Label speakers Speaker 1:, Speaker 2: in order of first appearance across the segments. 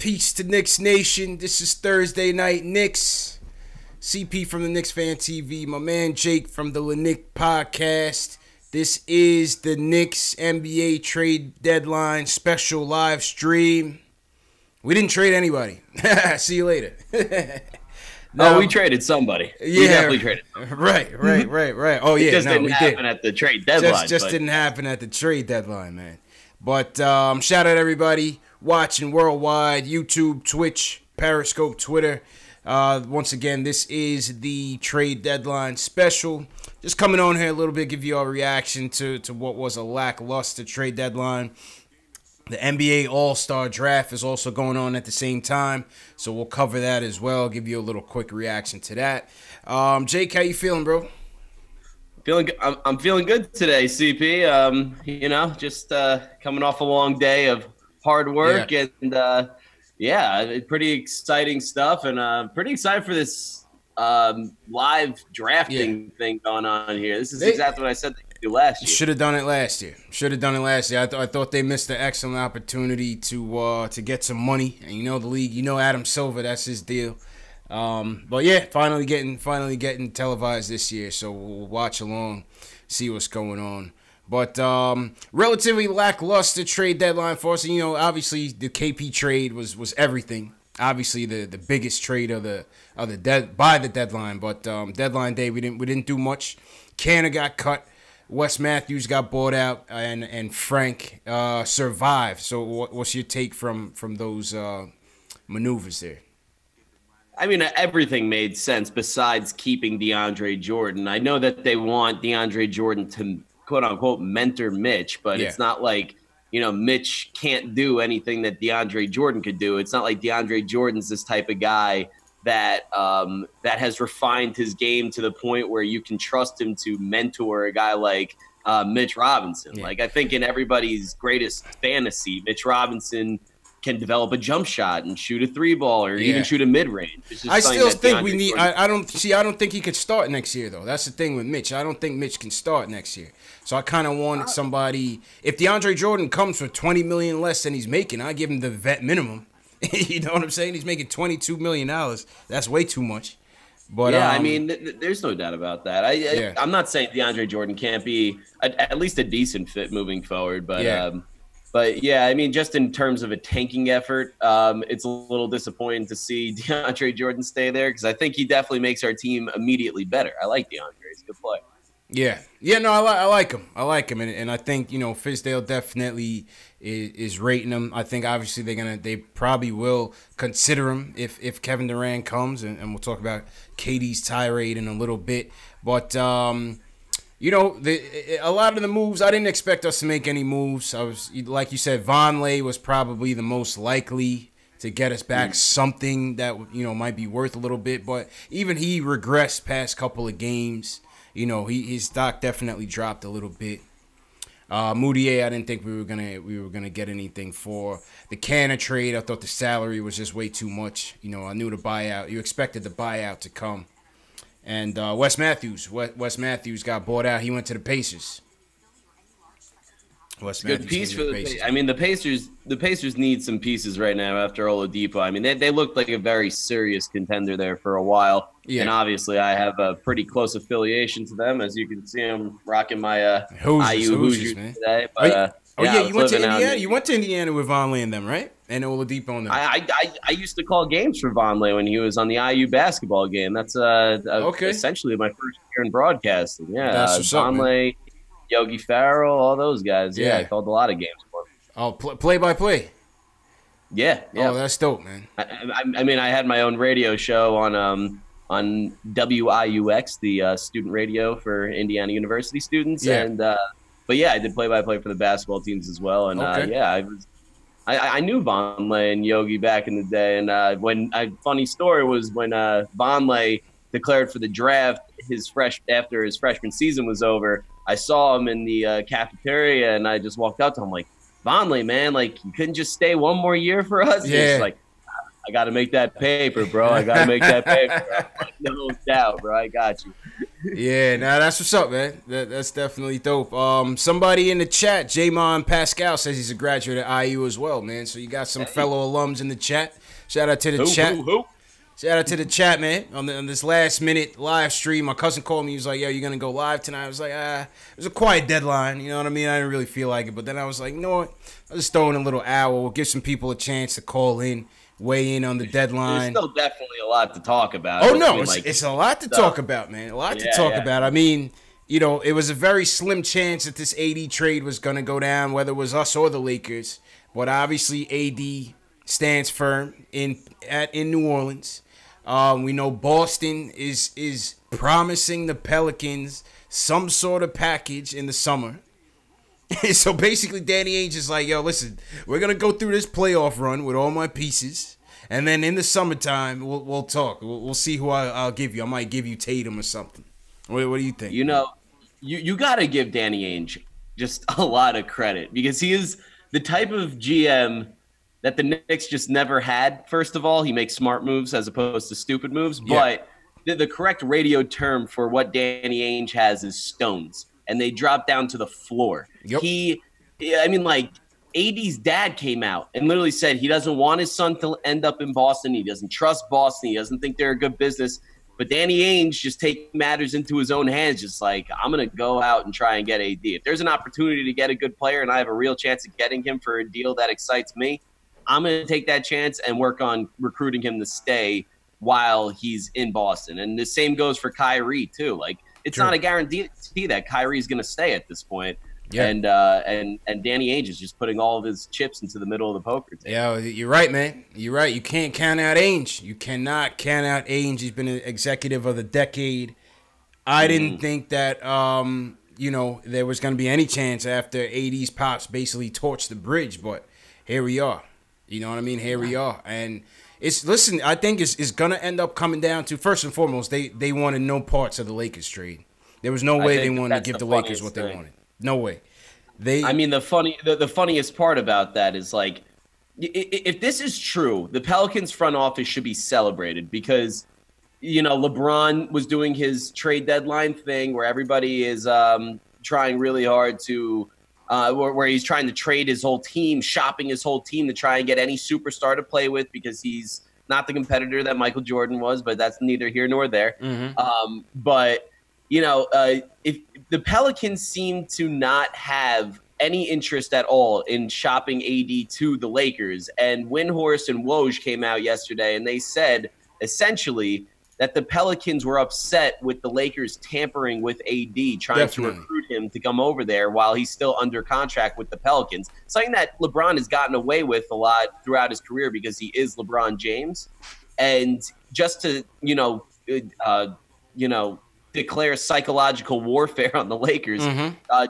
Speaker 1: Peace to Knicks Nation. This is Thursday Night Knicks. CP from the Knicks Fan TV. My man Jake from the LaNick Podcast. This is the Knicks NBA trade deadline special live stream. We didn't trade anybody. See you later.
Speaker 2: No, we traded somebody.
Speaker 1: Yeah,
Speaker 2: we definitely traded.
Speaker 1: Right. Oh yeah,
Speaker 2: it just didn't happen at the trade deadline.
Speaker 1: Just didn't happen at the trade deadline, man. But shout out everybody watching worldwide, YouTube, Twitch, Periscope, Twitter. Once again, this is the trade deadline special. Just coming on here a little bit, give you our reaction to what was a lackluster trade deadline. The NBA All-Star Draft is also going on at the same time, so we'll cover that as well. Give you a little quick reaction to that. Jake, how you feeling, bro?
Speaker 2: I'm feeling good today, CP. You know, just coming off a long day of hard work, and pretty exciting stuff, and pretty excited for this live drafting thing going on here. This is exactly what I said they could do last year.
Speaker 1: Should have done it last year. I thought they missed an excellent opportunity to get some money. And you know the league, you know Adam Silver, that's his deal. But yeah, finally getting televised this year, so we'll watch along, see what's going on. But relatively lackluster trade deadline for us. You know, obviously the KP trade was everything. Obviously the biggest trade by the deadline. But deadline day we didn't do much. Canna got cut. Wes Matthews got bought out, and Frank survived. So what's your take from those maneuvers there?
Speaker 2: I mean, everything made sense besides keeping DeAndre Jordan. I know that they want DeAndre Jordan to quote-unquote mentor Mitch, but it's not like, you know, Mitch can't do anything that DeAndre Jordan could do. It's not like DeAndre Jordan's this type of guy that that has refined his game to the point where you can trust him to mentor a guy like Mitch Robinson. Like, I think in everybody's greatest fantasy, Mitch Robinson can develop a jump shot and shoot a three ball or even shoot a mid range.
Speaker 1: I still think we need. I don't think he could start next year though. That's the thing with Mitch. I don't think Mitch can start next year. So I kind of wanted somebody. If DeAndre Jordan comes for $20 million less than he's making, I give him the vet minimum. You know what I'm saying? He's making $22 million. That's way too much. But
Speaker 2: yeah, I mean, there's no doubt about that. I'm not saying DeAndre Jordan can't be at least a decent fit moving forward, but. But, yeah, I mean, just in terms of a tanking effort, it's a little disappointing to see DeAndre Jordan stay there because I think he definitely makes our team immediately better. I like DeAndre. He's a good player.
Speaker 1: Yeah, no, I like him. And I think, you know, Fizdale definitely is rating him. I think, obviously, they probably will consider him if Kevin Durant comes, and we'll talk about KD's tirade in a little bit. But, you know, a lot of the moves, I didn't expect us to make any moves. Like you said, Vonleh was probably the most likely to get us back something that, you know, might be worth a little bit. But even he regressed past couple of games. You know, his stock definitely dropped a little bit. Moutier, I didn't think we were gonna get anything for. The Canna trade, I thought the salary was just way too much. You know, I knew the buyout. You expected the buyout to come. And Wes Matthews got bought out. He went to the Pacers.
Speaker 2: Good piece for the Pacers. I mean, the Pacers need some pieces right now after Oladipo. I mean, they looked like a very serious contender there for a while. Yeah. And obviously, I have a pretty close affiliation to them, as you can see. I'm rocking my IU Hoosiers today. But,
Speaker 1: you went to Indiana. You went to Indiana with Vonleh and them, right? And Oladipo on them.
Speaker 2: I used to call games for Vonleh when he was on the IU basketball game. That's essentially my first year in broadcasting. Yeah,
Speaker 1: that's
Speaker 2: Vonleh, Yogi Farrell, all those guys. Yeah, I called a lot of games for him.
Speaker 1: Oh, play by play.
Speaker 2: Yeah.
Speaker 1: Oh, that's dope, man.
Speaker 2: I mean, I had my own radio show on WIUX, the student radio for Indiana University students, and but yeah, I did play by play for the basketball teams as well, and I knew Vonleh and Yogi back in the day, and funny story was when Vonleh declared for the draft after his freshman season was over. I saw him in the cafeteria, and I just walked up to him like, Vonleh, man, like, you couldn't just stay one more year for us?
Speaker 1: Yeah.
Speaker 2: He's like, I got to make that paper, bro. I got to make that paper. Like, no doubt, bro. I got you.
Speaker 1: Yeah, nah, that's what's up, man. That's definitely dope. Somebody in the chat, Jamon Pascal, says he's a graduate at IU as well, man. So you got some fellow alums in the chat. Shout out to the chat. Shout out to the chat, man. On this last minute live stream, my cousin called me. He was like, "Yo, you gonna go live tonight?" I was like, it was a quiet deadline. You know what I mean? I didn't really feel like it, but then I was like, you know what? I'll just throw in a little hour. We'll give some people a chance to call in, weigh in on the deadline.
Speaker 2: There's still definitely a lot to talk about.
Speaker 1: Oh no, it's a lot to talk about, man. A lot to talk about. I mean, you know, it was a very slim chance that this AD trade was gonna go down, whether it was us or the Lakers. But obviously, AD stands firm in New Orleans. We know Boston is promising the Pelicans some sort of package in the summer. So basically, Danny Ainge is like, yo, listen, we're going to go through this playoff run with all my pieces. And then in the summertime, we'll talk. We'll see who I'll give you. I might give you Tatum or something. What do you think?
Speaker 2: You know, you got to give Danny Ainge just a lot of credit because he is the type of GM that the Knicks just never had. First of all, he makes smart moves as opposed to stupid moves. Yeah. But the correct radio term for what Danny Ainge has is stones, and they drop down to the floor.
Speaker 1: Yep.
Speaker 2: AD's dad came out and literally said he doesn't want his son to end up in Boston. He doesn't trust Boston. He doesn't think they're a good business. But Danny Ainge just taking matters into his own hands, just like, I'm going to go out and try and get AD. If there's an opportunity to get a good player and I have a real chance of getting him for a deal that excites me, I'm going to take that chance and work on recruiting him to stay while he's in Boston. And the same goes for Kyrie, too. Like, it's not a guarantee that Kyrie is going to stay at this point. Yeah. And Danny Ainge is just putting all of his chips into the middle of the poker table.
Speaker 1: Yeah, you're right, man. You're right. You can't count out Ainge. You cannot count out Ainge. He's been an executive of the decade. I didn't think that, there was going to be any chance after AD's pops basically torched the bridge. But here we are. You know what I mean? Here we are. And I think it's going to end up coming down to, first and foremost, they wanted no parts of the Lakers trade. There was no way they wanted to give the Lakers what they wanted. No way.
Speaker 2: The funniest part about that is, like, if this is true, the Pelicans front office should be celebrated because, LeBron was doing his trade deadline thing where everybody is trying really hard to where he's trying to trade his whole team, shopping his whole team to try and get any superstar to play with because he's not the competitor that Michael Jordan was, but that's neither here nor there. If the Pelicans seem to not have any interest at all in shopping AD to the Lakers, and Windhorst and Woj came out yesterday and they said essentially that the Pelicans were upset with the Lakers tampering with AD, trying to recruit him to come over there while he's still under contract with the Pelicans. Something that LeBron has gotten away with a lot throughout his career because he is LeBron James. And just to, declare psychological warfare on the Lakers,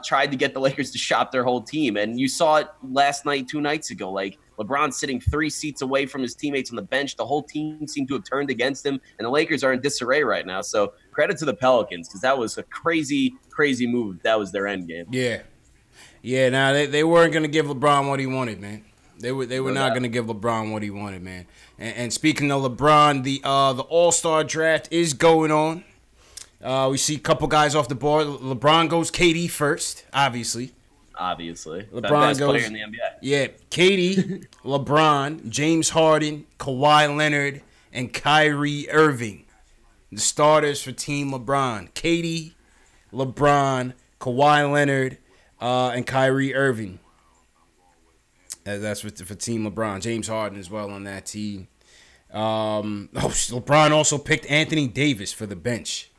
Speaker 2: tried to get the Lakers to shop their whole team. And you saw it last night, 2 nights ago. Like, LeBron sitting 3 seats away from his teammates on the bench. The whole team seemed to have turned against him, and the Lakers are in disarray right now. So credit to the Pelicans because that was a crazy, crazy move. That was their end game.
Speaker 1: Yeah. They weren't going to give LeBron what he wanted, man. They were not going to give LeBron what he wanted, man. And speaking of LeBron, the All-Star draft is going on. We see a couple guys off the board. LeBron goes KD first, obviously.
Speaker 2: LeBron
Speaker 1: best
Speaker 2: goes player in the NBA.
Speaker 1: Yeah, KD, LeBron, James Harden, Kawhi Leonard, and Kyrie Irving. The starters for Team LeBron. KD, LeBron, Kawhi Leonard, and Kyrie Irving. That's for Team LeBron. James Harden as well on that team. LeBron also picked Anthony Davis for the bench.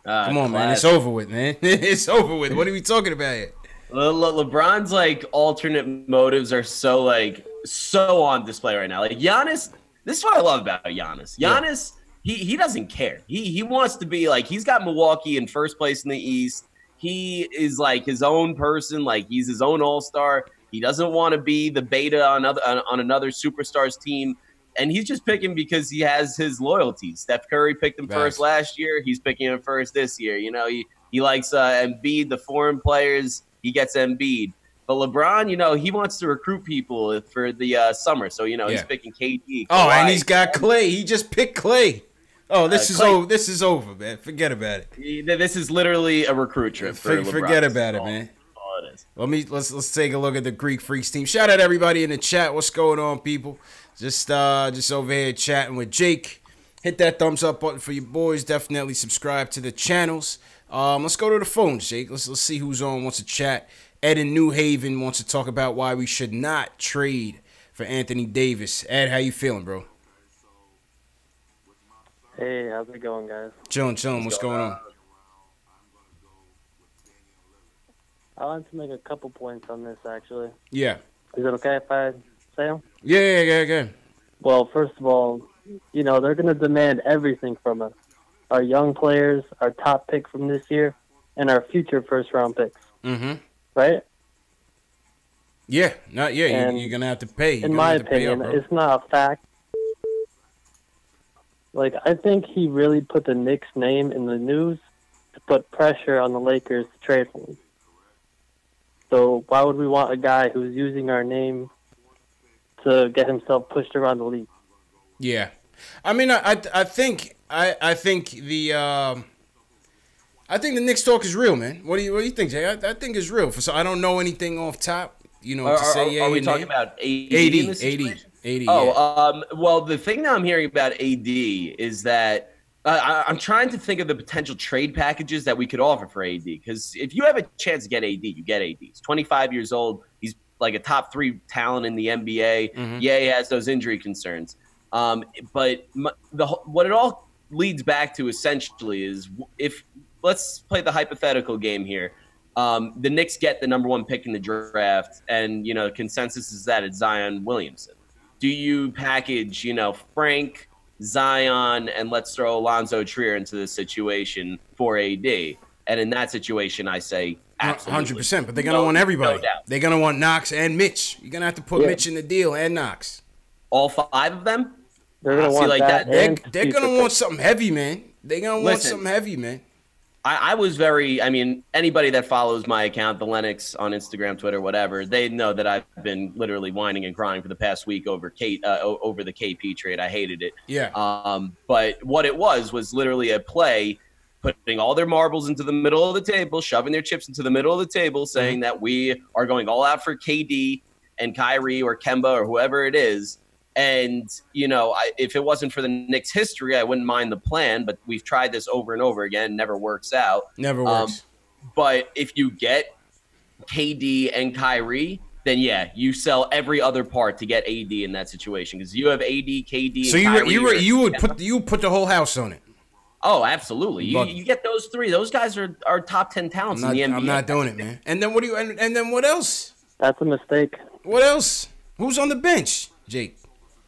Speaker 1: Come on, man. It's over with, man. It's over with. What are we talking about here?
Speaker 2: LeBron's, like, alternate motives are so on display right now. Like, Giannis, this is what I love about Giannis. Giannis, he doesn't care. He wants to be, like, he's got Milwaukee in first place in the East. He is, like, his own person. Like, he's his own all-star. He doesn't want to be the beta on another superstar's team. And he's just picking because he has his loyalties. Steph Curry picked him first last year. He's picking him first this year. He likes Embiid, the foreign players. He gets Embiid. But LeBron, he wants to recruit people for the summer. So, he's picking KD.
Speaker 1: Oh, and he's got Clay. He just picked Clay. Oh, this is over. This is over, man. Forget about
Speaker 2: it. This is literally a recruit trip.
Speaker 1: Forget about it, man.
Speaker 2: All it is.
Speaker 1: Let's take a look at the Greek Freaks team. Shout out everybody in the chat. What's going on, people? Just over here chatting with Jake. Hit that thumbs up button for your boys. Definitely subscribe to the channels. Let's go to the phones, Jake. Let's see who's on. Wants to chat. Ed in New Haven wants to talk about why we should not trade for Anthony Davis. Ed, how you feeling, bro?
Speaker 3: Hey, how's it going, guys?
Speaker 1: Chilling. What's going on?
Speaker 3: I wanted to make a couple points on this, actually.
Speaker 1: Yeah.
Speaker 3: Is it okay if I say them?
Speaker 1: Yeah.
Speaker 3: Well, first of all, you know, they're going to demand everything from us. Our young players, our top pick from this year, and our future first-round picks.
Speaker 1: Mm-hmm.
Speaker 3: Right?
Speaker 1: Yeah. You're going to have to pay.
Speaker 3: In my opinion, it's not a fact. Like, I think he really put the Knicks name in the news to put pressure on the Lakers to trade for him. So why would we want a guy who's using our name to get himself pushed around the league?
Speaker 1: Yeah, I mean, I think the Knicks talk is real, man. What do you think, Jay? I think it's real. So I don't know anything off top, you know, to say.
Speaker 2: Are we talking about AD in this situation?
Speaker 1: AD.
Speaker 2: Oh, well, the thing that I'm hearing about AD is that I'm trying to think of the potential trade packages that we could offer for AD. Because if you have a chance to get AD, you get AD. He's 25 years old. He's like a top 3 talent in the NBA. Mm-hmm. Yeah, he has those injury concerns. But what it all leads back to essentially is let's play the hypothetical game here. The Knicks get the number 1 pick in the draft, and consensus is that it's Zion Williamson. Do you package, Frank, Zion, and let's throw Alonzo Trier into this situation for AD? And in that situation, I say absolutely.
Speaker 1: 100%, but they're going to want everybody. No, they're going to want Knox and Mitch. You're going to have to put Mitch in the deal and Knox.
Speaker 2: All 5 of them?
Speaker 3: They're going to want that.
Speaker 1: They're going to want something heavy, man. They're going to want something heavy, man.
Speaker 2: I was anybody that follows my account, the Lennox on Instagram, Twitter, whatever, they know that I've been literally whining and crying for the past week over the KP trade. I hated it.
Speaker 1: Yeah.
Speaker 2: But what it was literally a play putting all their marbles into the middle of the table, shoving their chips into the middle of the table, saying that we are going all out for KD and Kyrie or Kemba or whoever it is. And, if it wasn't for the Knicks' history, I wouldn't mind the plan. But we've tried this over and over again. Never works out.
Speaker 1: Never works.
Speaker 2: But if you get KD and Kyrie, then, you sell every other part to get AD in that situation. Because you have AD, KD, and Kyrie.
Speaker 1: You would put the whole house on it.
Speaker 2: Oh, absolutely. You get those 3. Those guys are top 10 talents in the NBA.
Speaker 1: I'm not doing it, man. And then and then what else?
Speaker 3: That's a mistake.
Speaker 1: What else? Who's on the bench, Jake?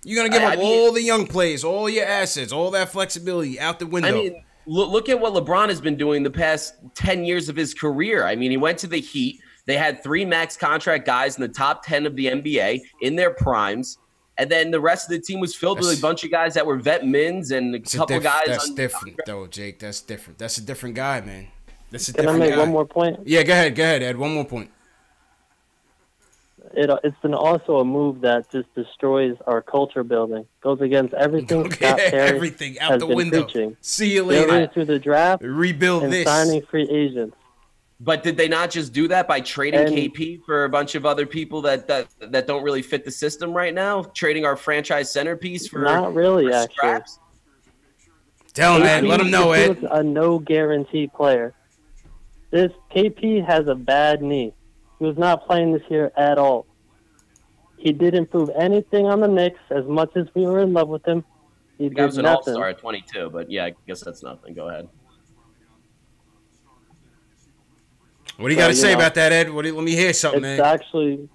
Speaker 1: You're going to give up all the young players, all your assets, all that flexibility out the window.
Speaker 2: I mean, look at what LeBron has been doing the past 10 years of his career. I mean, he went to the Heat. They had 3 max contract guys in the top 10 of the NBA in their primes. And then the rest of the team was filled with a bunch of guys that were vet mins and a couple guys.
Speaker 1: That's different, though, Jake. That's different. That's a different guy, man. That's a
Speaker 3: different guy. Can I make one more point?
Speaker 1: Yeah, go ahead, Ed. One more point.
Speaker 3: It's also a move that just destroys our culture building. Goes against everything Scott Perry
Speaker 1: everything out the window.
Speaker 3: Preaching.
Speaker 1: See you later.
Speaker 3: Building through the draft,
Speaker 1: rebuild
Speaker 3: and
Speaker 1: this,
Speaker 3: signing free agents.
Speaker 2: But did they not just do that by trading KP for a bunch of other people that don't really fit the system right now? Trading our franchise centerpiece for
Speaker 3: not really actually.
Speaker 2: Scraps?
Speaker 1: Tell him, man. Let him know, Ed.
Speaker 3: A no guarantee player. This KP has a bad knee. He was not playing this year at all. He didn't prove anything on the Knicks as much as we were in love with him. He
Speaker 2: was an all-star at 22, but I guess that's nothing. Go ahead.
Speaker 1: What do you got to say about that, Ed? Let me hear something, man.
Speaker 3: It's actually,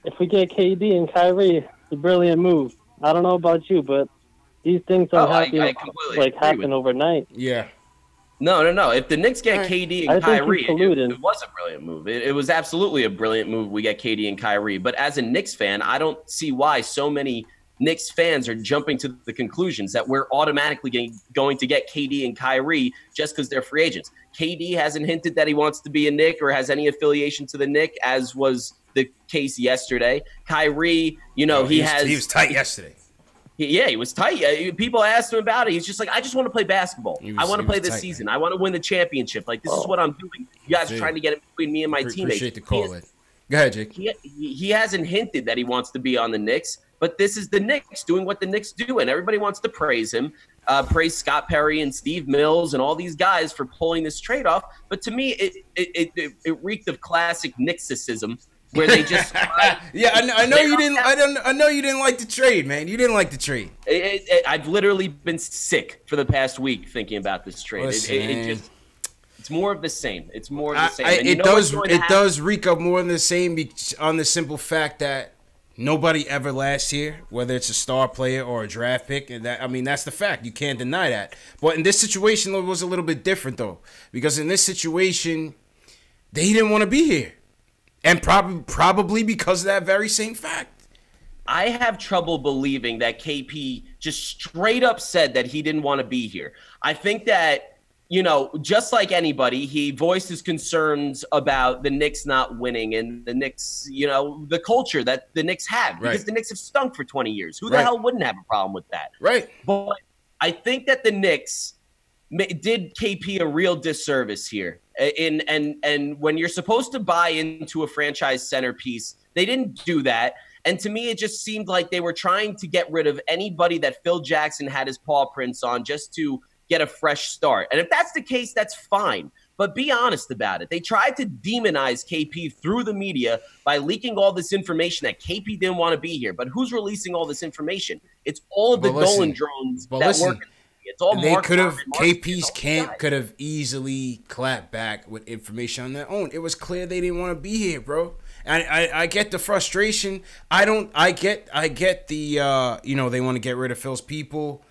Speaker 3: if we get KD and Kyrie, it's a brilliant move. I don't know about you, but these things don't happen overnight.
Speaker 1: Yeah.
Speaker 2: No. If the Knicks get KD and Kyrie, it was a brilliant move. It was absolutely a brilliant move. We get KD and Kyrie. But as a Knicks fan, I don't see why so many Knicks fans are jumping to the conclusions that we're automatically going to get KD and Kyrie just because they're free agents. KD hasn't hinted that he wants to be a Knick or has any affiliation to the Knicks, as was the case yesterday. Kyrie, he was
Speaker 1: tight yesterday.
Speaker 2: Yeah, he was tight. People asked him about it. He's just like, I just want to play basketball. I want to play this season. Man. I want to win the championship. Like, this is what I'm doing. You guys are trying to get it between me and my teammates.
Speaker 1: Appreciate the call. Go ahead, Jake.
Speaker 2: He hasn't hinted that he wants to be on the Knicks, but this is the Knicks doing what the Knicks do, and everybody wants to praise him, praise Scott Perry and Steve Mills and all these guys for pulling this trade off. But to me, it reeked of classic Knicksism, where they just
Speaker 1: yeah, I know you didn't. I know you didn't like the trade, man. You didn't like the trade.
Speaker 2: I've literally been sick for the past week thinking about this trade. It's more of the same. It's more of the same.
Speaker 1: It does reek of more than the same on the simple fact that nobody ever last year, whether it's a star player or a draft pick, and that's the fact. You can't deny that. But in this situation, it was a little bit different though, because in this situation, they didn't want to be here. And probably because of that very same fact.
Speaker 2: I have trouble believing that KP just straight up said that he didn't want to be here. I think that, just like anybody, he voiced his concerns about the Knicks not winning and the Knicks, the culture that the Knicks have. Because the Knicks have stunk for 20 years. Who the hell wouldn't have a problem with that?
Speaker 1: Right.
Speaker 2: But I think that the Knicks did KP a real disservice here. And when you're supposed to buy into a franchise centerpiece, they didn't do that. And to me, it just seemed like they were trying to get rid of anybody that Phil Jackson had his paw prints on just to get a fresh start. And if that's the case, that's fine. But be honest about it. They tried to demonize KP through the media by leaking all this information that KP didn't want to be here. But who's releasing all this information? It's all of the Dolan drones that work. It's all
Speaker 1: they could have KP's camp could have easily clapped back with information on their own. It was clear they didn't want to be here, bro. And I get the frustration. I get the they want to get rid of Phil's people.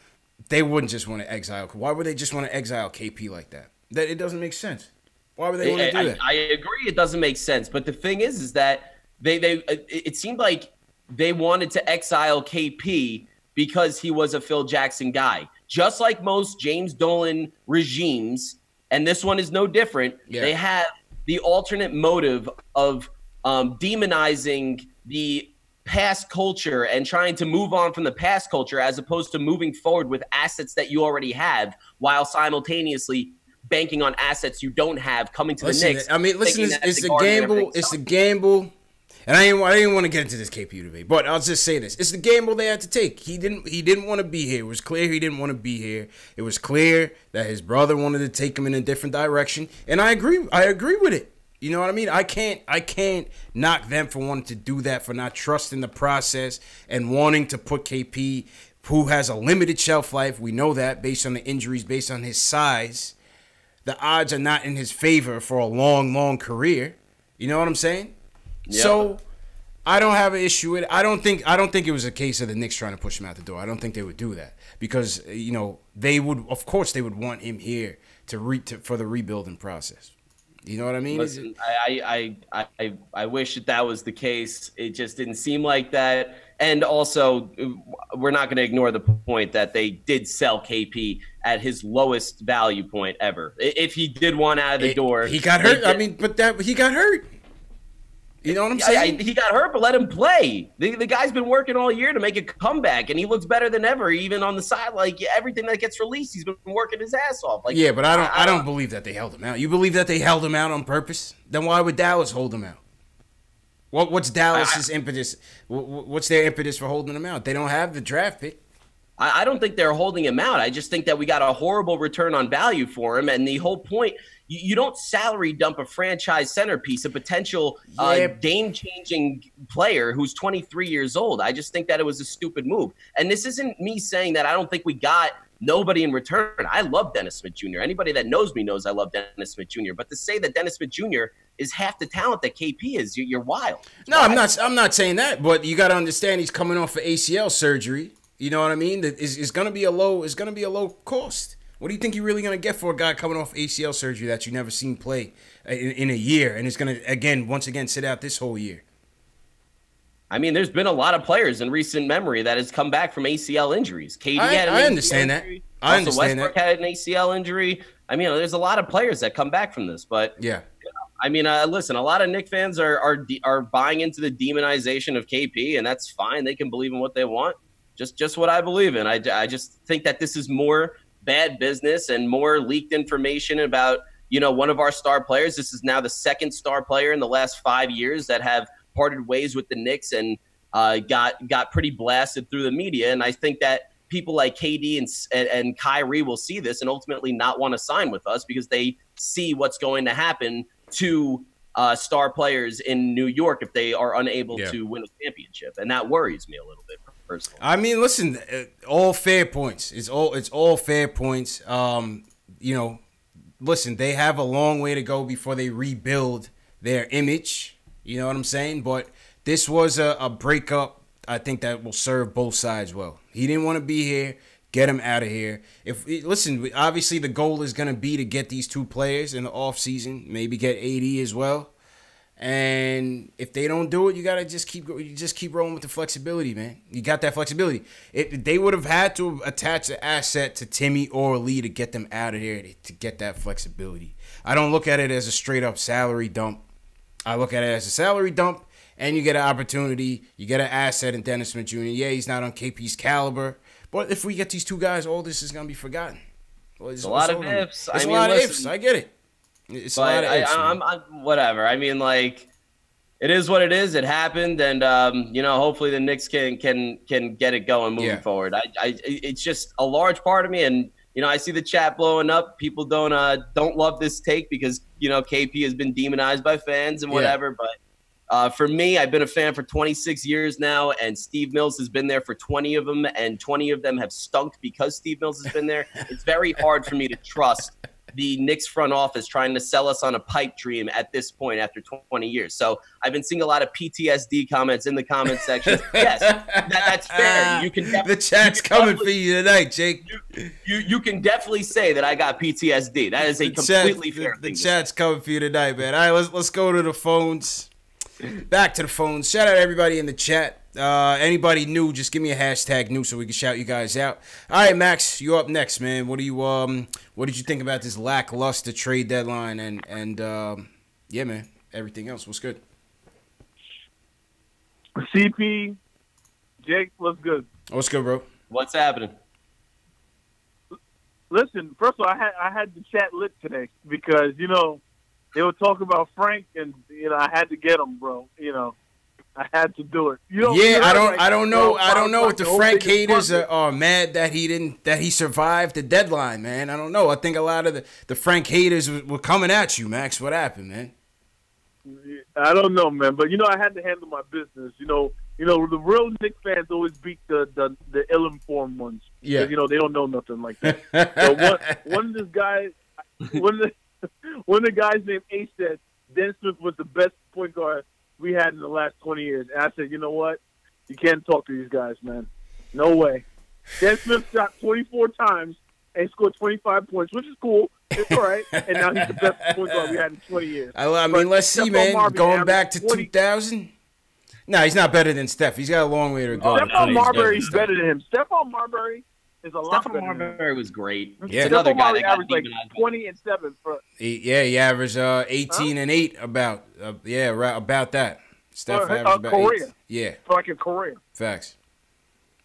Speaker 1: They wouldn't just want to exile. Why would they just want to exile KP like that? That it doesn't make sense. Why would they want to do that?
Speaker 2: I agree, it doesn't make sense. But the thing is that it seemed like they wanted to exile KP because he was a Phil Jackson guy. Just like most James Dolan regimes, and this one is no different, they have the alternate motive of demonizing the past culture and trying to move on from the past culture as opposed to moving forward with assets that you already have while simultaneously banking on assets you don't have coming to the Knicks.
Speaker 1: I mean, listen, it's a gamble. It's a gamble. And I didn't want to get into this KP debate, but I'll just say this: it's the gamble they had to take. He didn't want to be here. It was clear he didn't want to be here. It was clear that his brother wanted to take him in a different direction, and I agree with it. You know what I mean? I can't knock them for wanting to do that, for not trusting the process and wanting to put KP, who has a limited shelf life. We know that based on the injuries, based on his size, the odds are not in his favor for a long career. You know what I'm saying? Yep. So I don't have an issue with it. I don't think it was a case of the Knicks trying to push him out the door. I don't think they would do that because they would, of course, they would want him here for the rebuilding process. You know what I mean?
Speaker 2: Listen, I wish that was the case. It just didn't seem like that. And also, we're not going to ignore the point that they did sell KP at his lowest value point ever. If he did want out of the door,
Speaker 1: he got hurt. He got hurt. You know what I'm saying?
Speaker 2: He got hurt, but let him play. The guy's been working all year to make a comeback, and he looks better than ever, even on the side. Like, everything that gets released, he's been working his ass off. Like,
Speaker 1: yeah, but I don't believe that they held him out. You believe that they held him out on purpose? Then why would Dallas hold him out? What's Dallas's impetus? What's their impetus for holding him out? They don't have the draft pick.
Speaker 2: I don't think they're holding him out. I just think that we got a horrible return on value for him, and the whole point – you don't salary dump a franchise centerpiece, a potential game-changing player who's 23 years old. I just think that it was a stupid move. And this isn't me saying that I don't think we got nobody in return. I love Dennis Smith Jr. Anybody that knows me knows I love Dennis Smith Jr. But to say that Dennis Smith Jr. is half the talent that KP is, you're wild.
Speaker 1: No, I'm not saying that. But you got to understand he's coming off of ACL surgery. You know what I mean? It's going to be a low cost. What do you think you're really going to get for a guy coming off ACL surgery that you never seen play in a year and is going to, once again, sit out this whole year?
Speaker 2: I mean, there's been a lot of players in recent memory that has come back from ACL injuries. KD had an
Speaker 1: I understand that. I understand
Speaker 2: Westbrook had an ACL injury. I mean, there's a lot of players that come back from this. But,
Speaker 1: yeah.
Speaker 2: I mean, listen, a lot of Knicks fans are buying into the demonization of KP, and that's fine. They can believe in what they want. Just what I believe in. I just think that this is more bad business and more leaked information about, one of our star players. This is now the second star player in the last 5 years that have parted ways with the Knicks and got pretty blasted through the media. And I think that people like KD and Kyrie will see this and ultimately not want to sign with us because they see what's going to happen to star players in New York if they are unable to win a championship. And that worries me a little bit personally.
Speaker 1: I mean, listen, all fair points. It's all fair points. Listen, they have a long way to go before they rebuild their image. You know what I'm saying? But this was a breakup, I think, that will serve both sides well. He didn't want to be here. Get him out of here. Listen, obviously the goal is going to be to get these two players in the offseason, maybe get AD as well. And if they don't do it, you gotta just keep rolling with the flexibility, man. You got that flexibility. They would have had to attach an asset to Timmy or Lee to get them out of here to get that flexibility. I don't look at it as a straight up salary dump. I look at it as a salary dump, and you get an opportunity. You get an asset in Dennis Smith Jr. Yeah, he's not on KP's caliber, but if we get these two guys, all this is gonna be forgotten.
Speaker 2: It's a lot of ifs.
Speaker 1: It's a lot of ifs. I get it. It's a lot of ifs.
Speaker 2: I'm whatever. I mean, like, it is what it is. It happened, and hopefully the Knicks can get it going moving forward. It's just a large part of me, and I see the chat blowing up. People don't love this take because KP has been demonized by fans and whatever. But for me, I've been a fan for 26 years now, and Steve Mills has been there for 20 of them, and 20 of them have stunk because Steve Mills has been there. It's very hard for me to trust the Knicks front office trying to sell us on a pipe dream at this point after 20 years. So I've been seeing a lot of PTSD comments in the comment section. Yes, that's fair. You can
Speaker 1: the chat's coming for you tonight, Jake.
Speaker 2: You can definitely say that I got PTSD. That is a completely fair thing.
Speaker 1: The chat's coming for you tonight, man. All right, let's go to the phones. Back to the phones. Shout out everybody in the chat. Anybody new, just give me a hashtag new so we can shout you guys out. All right, Max, you're up next, man. What did you think about this lackluster trade deadline and yeah, man, everything else? What's good?
Speaker 4: CP, Jake, what's good?
Speaker 1: What's good, bro?
Speaker 2: What's happening?
Speaker 4: Listen, first of all, I had the chat lit today because they were talking about Frank, and I had to get him, bro. I had to do it.
Speaker 1: I don't know if the Frank haters are mad that he survived the deadline, man. I don't know. I think a lot of the Frank haters were coming at you, Max. What happened, man?
Speaker 4: I don't know, man. But I had to handle my business. The real Knicks fans always beat the ill-informed ones.
Speaker 1: Yeah.
Speaker 4: They don't know nothing like that. So one of the guys named Ace said Dennis Smith was the best point guard we had in the last 20 years. And I said, you know what? You can't talk to these guys, man. No way. Dennis Smith shot 24 times and scored 25 points, which is cool. It's all right. And now he's the best point guard we had in 20 years.
Speaker 1: I mean, let's see, man. Going back to 2000? No, he's not better than Steph. He's got a long way to go.
Speaker 4: Stephon Marbury's better than him. Stephon Marbury is a lot better.
Speaker 2: Stephon Marbury was great.
Speaker 1: Yeah.
Speaker 2: Another guy that got
Speaker 4: averaged like 20 and 7.
Speaker 1: He averaged 18 and 8 about about that. Steph averaged about
Speaker 4: career.
Speaker 1: 8. Yeah.
Speaker 4: For like a career.
Speaker 1: Facts.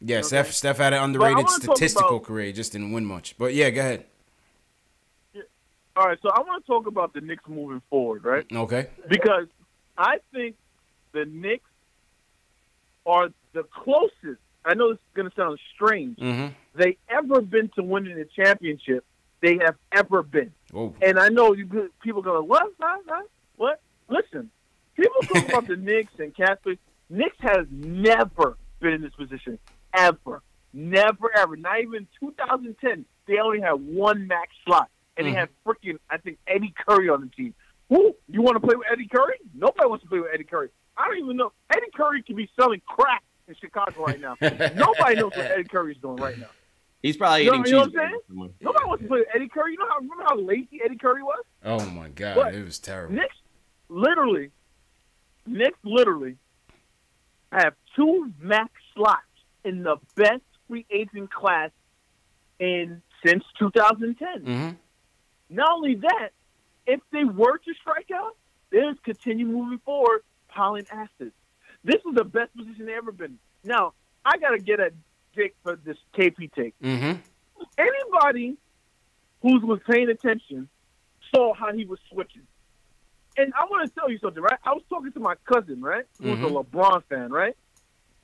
Speaker 1: Yeah,
Speaker 4: Okay.
Speaker 1: Steph had an underrated statistical career, just didn't win much. But yeah, go ahead.
Speaker 4: Yeah. All right, so I want to talk about the Knicks moving forward, right?
Speaker 1: Okay.
Speaker 4: Because I think the Knicks are the closest. I know this is going to sound strange.
Speaker 1: Mm-hmm.
Speaker 4: They ever been to winning a championship. They have ever been.
Speaker 1: Whoa.
Speaker 4: And I know people go, what? What? Listen, people talk about the Knicks and Catholic. Knicks has never been in this position. Ever. Never, ever. Not even 2010. They only had one max slot. And they had freaking, I think, Eddie Curry on the team. Who? You want to play with Eddie Curry? Nobody wants to play with Eddie Curry. I don't even know. Eddie Curry could be selling crack in Chicago right now. Nobody knows what Eddie Curry is doing right now.
Speaker 2: He's probably eating cheese.
Speaker 4: You know what I'm saying? Nobody wants to play with Eddie Curry. Remember how lazy Eddie Curry was?
Speaker 1: Oh, my God. It was terrible.
Speaker 4: Knicks literally have 2 max slots in the best free agent class since 2010.
Speaker 1: Mm-hmm.
Speaker 4: Not only that, if they were to strike out, they just continue moving forward, piling assets. This is the best position they've ever been. Now, I got to get at Jake, for this KP take.
Speaker 1: Mm-hmm.
Speaker 4: Anybody who was paying attention saw how he was switching. And I want to tell you something, right? I was talking to my cousin, right, who's a LeBron fan, right?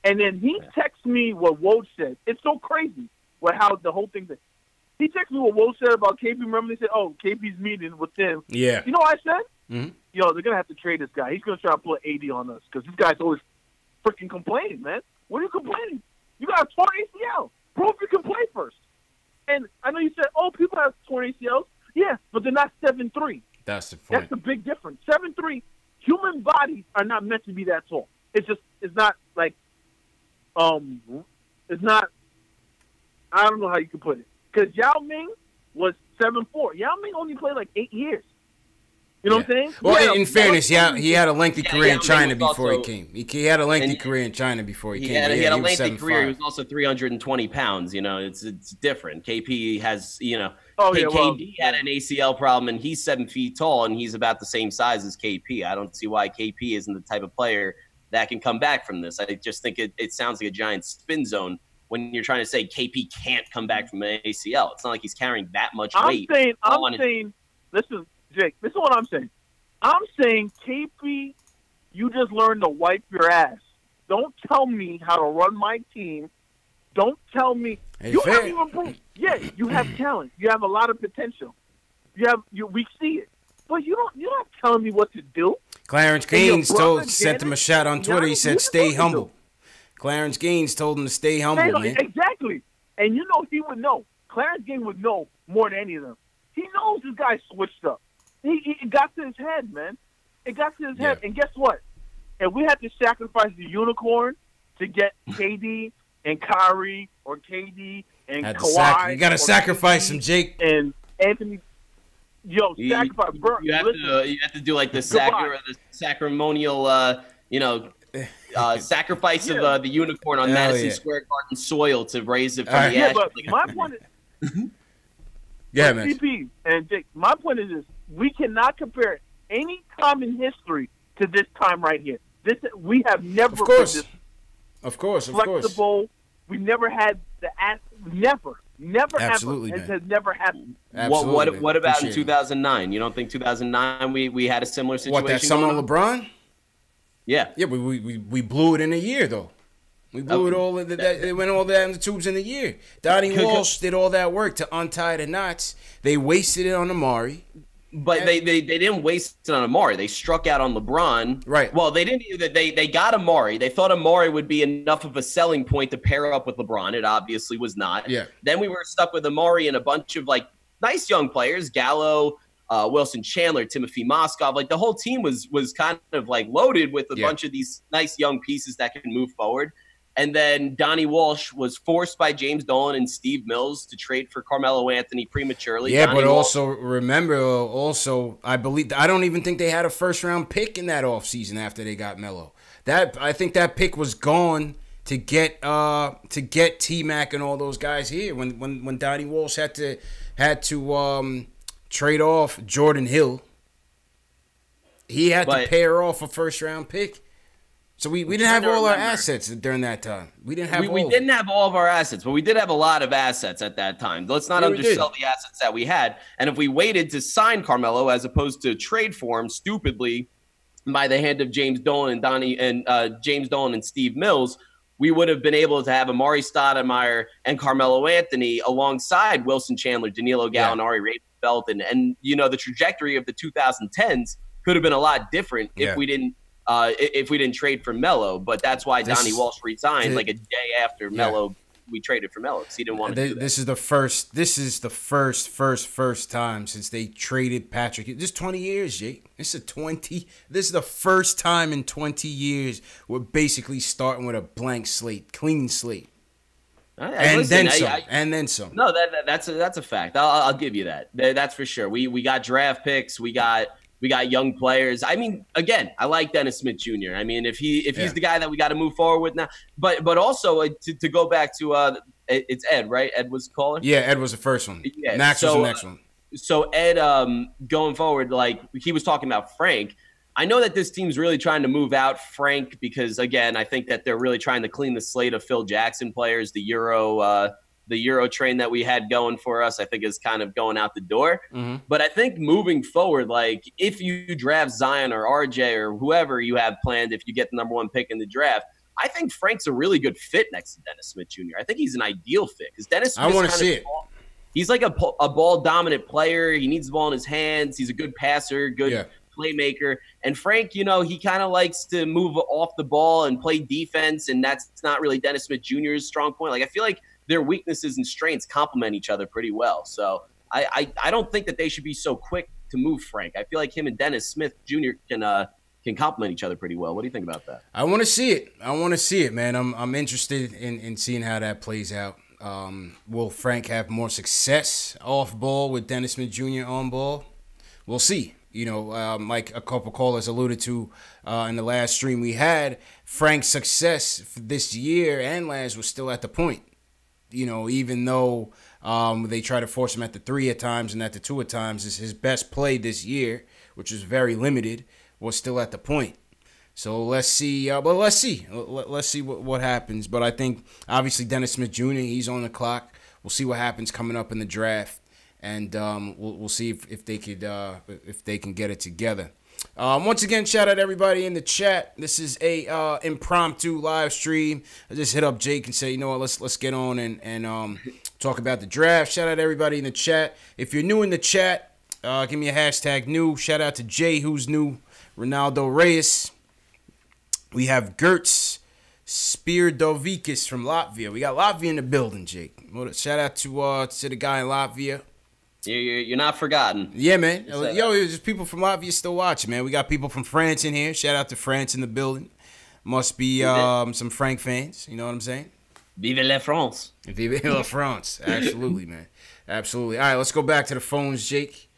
Speaker 4: And then he texted me what Woj said. It's so crazy how the whole thing. He texted me what Woj said about KP. Remember, they said, "Oh, KP's meeting with them."
Speaker 1: Yeah.
Speaker 4: You know what I said?
Speaker 1: Mm-hmm.
Speaker 4: Yo, they're gonna have to trade this guy. He's gonna try to put 80 on us because this guy's always freaking complaining, man. What are you complaining? You got a torn ACL. Prove you can play first. And I know you said, "Oh, people have torn ACLs." Yeah, but they're not 7'3".
Speaker 1: That's the point.
Speaker 4: That's the big difference. 7'3". Human bodies are not meant to be that tall. It's not like, it's not. I don't know how you can put it. Because Yao Ming was 7'4". Yao Ming only played like 8 years. You know what I'm saying?
Speaker 1: Well, in fairness, he had a lengthy career in China before
Speaker 2: also,
Speaker 1: he came. He had a lengthy career in China before he came.
Speaker 2: He had a lengthy career. He was also 320 pounds. You know, it's different. KP has, you know, KD had an ACL problem, and he's 7 feet tall, and he's about the same size as KP. I don't see why KP isn't the type of player that can come back from this. I just think it sounds like a giant spin zone when you're trying to say KP can't come back from an ACL. It's not like he's carrying that much weight.
Speaker 4: I'm saying, listen, Jake, this is what I'm saying. I'm saying, KP, you just learned to wipe your ass. Don't tell me how to run my team. Don't tell me. You haven't even proved. Yeah, you have talent. You have a lot of potential. We see it. But you're not telling me what to do.
Speaker 1: Clarence Gaines sent him a shot on Twitter. He said, "Stay humble." Clarence Gaines told him to stay humble, man.
Speaker 4: Exactly. And you know he would know. Clarence Gaines would know more than any of them. He knows this guy switched up. It got to his head, man. It got to his head. And guess what? If we had to sacrifice the unicorn to get KD and Kyrie or KD and Kawhi.
Speaker 1: You got to sacrifice him, Jake.
Speaker 4: And Anthony. Sacrifice.
Speaker 2: You have to do like the sacramonial, sacrifice of the unicorn on Madison Square Garden soil to raise it from the ashes.
Speaker 4: But my point is,
Speaker 1: man.
Speaker 4: CP and Jake, my point is this: we cannot compare any time in history to this time right here. We have never been this flexible. We never had never
Speaker 1: Absolutely,
Speaker 4: ever. It has never happened.
Speaker 2: What about in 2009? You don't think 2009 we had a similar situation?
Speaker 1: What, that summer on LeBron?
Speaker 2: Yeah.
Speaker 1: Yeah, we blew it in a year, though. We blew it all. It went all that in the tubes in a year. Donnie Walsh did all that work to untie the knots. They wasted it on Amari.
Speaker 2: But they didn't waste it on Amari. They struck out on LeBron.
Speaker 1: Right.
Speaker 2: Well, they didn't. They got Amari. They thought Amari would be enough of a selling point to pair up with LeBron. It obviously was not.
Speaker 1: Yeah.
Speaker 2: Then we were stuck with Amari and a bunch of like nice young players, Gallo, Wilson Chandler, Timothy Moskov. Like the whole team was kind of like loaded with a bunch of these nice young pieces that can move forward. And then Donnie Walsh was forced by James Dolan and Steve Mills to trade for Carmelo Anthony prematurely.
Speaker 1: Yeah, Donnie Walsh, remember, I don't even think they had a first-round pick in that offseason after they got Melo. I think that pick was gone to get T-Mac and all those guys here when Donnie Walsh had to trade off Jordan Hill. He had to pair off a first-round pick. So we didn't have all our assets during that time. We didn't have
Speaker 2: all of our assets, but we did have a lot of assets at that time. Let's not undersell the assets that we had. And if we waited to sign Carmelo as opposed to trade for him stupidly by the hand of James Dolan and Steve Mills, we would have been able to have Amari Stoudemire and Carmelo Anthony alongside Wilson Chandler, Danilo Gallinari, Ray Belt, and the trajectory of the 2010s could have been a lot different if we didn't trade for Melo. But that's why Donnie Walsh resigned like a day after Melo. We traded for Melo because he didn't want to do that. This is the first time since they traded Patrick. This 20 years, Jake. This is the first time in 20 years we're basically starting with a blank slate, clean slate. And then some. No, that's a fact. I'll give you that. That's for sure. We got draft picks. We got young players. I mean, again, I like Dennis Smith Jr. I mean, if he's the guy that we got to move forward with now. But also to go back to it's Ed, right? Ed was the caller?
Speaker 1: Yeah, Ed was the first one. Yeah, Max was the next one.
Speaker 2: So Ed, going forward, like he was talking about Frank. I know that this team's really trying to move out Frank because, again, I think that they're really trying to clean the slate of Phil Jackson players. The Euro train that we had going for us, I think, is kind of going out the door.
Speaker 1: Mm-hmm.
Speaker 2: But I think moving forward, like if you draft Zion or RJ or whoever you have planned, if you get the number 1 pick in the draft, I think Frank's a really good fit next to Dennis Smith Jr. I think he's an ideal fit because Dennis Smith.
Speaker 1: I want to see it.
Speaker 2: He's like a ball-dominant player. He needs the ball in his hands. He's a good passer, good playmaker. And Frank, you know, he kind of likes to move off the ball and play defense, and that's not really Dennis Smith Jr.'s strong point. Like I feel like their weaknesses and strengths complement each other pretty well. So I don't think that they should be so quick to move Frank. I feel like him and Dennis Smith Jr. can complement each other pretty well. What do you think about that?
Speaker 1: I want to see it, man. I'm interested in seeing how that plays out. Will Frank have more success off ball with Dennis Smith Jr. on ball? We'll see. You know, like a couple callers alluded to in the last stream we had, Frank's success for this year and last was still at the point. You know, even though they try to force him at the 3 at times and at the 2 at times, is his best play this year, which is very limited, was still at the point. So let's see. Let's see what happens. But I think obviously Dennis Smith Jr. he's on the clock. We'll see what happens coming up in the draft, and we'll see if they can get it together. Once again, shout out to everybody in the chat. This is a impromptu live stream. I just hit up Jake and say, you know what, let's get on and talk about the draft. Shout out to everybody in the chat. If you're new in the chat, give me a hashtag new. Shout out to Jay, who's new. Ronaldo Reyes. We have Gertz Spirdovikis from Latvia. We got Latvia in the building, Jake. Shout out to the guy in Latvia.
Speaker 2: You're not forgotten.
Speaker 1: Yeah, man. Yo, there's people from Latvia still watching, man. We got people from France in here. Shout out to France in the building. Must be some Frank fans. You know what I'm saying?
Speaker 2: Vive la France.
Speaker 1: Vive la France. Absolutely, man. Absolutely. All right, let's go back to the phones, Jake.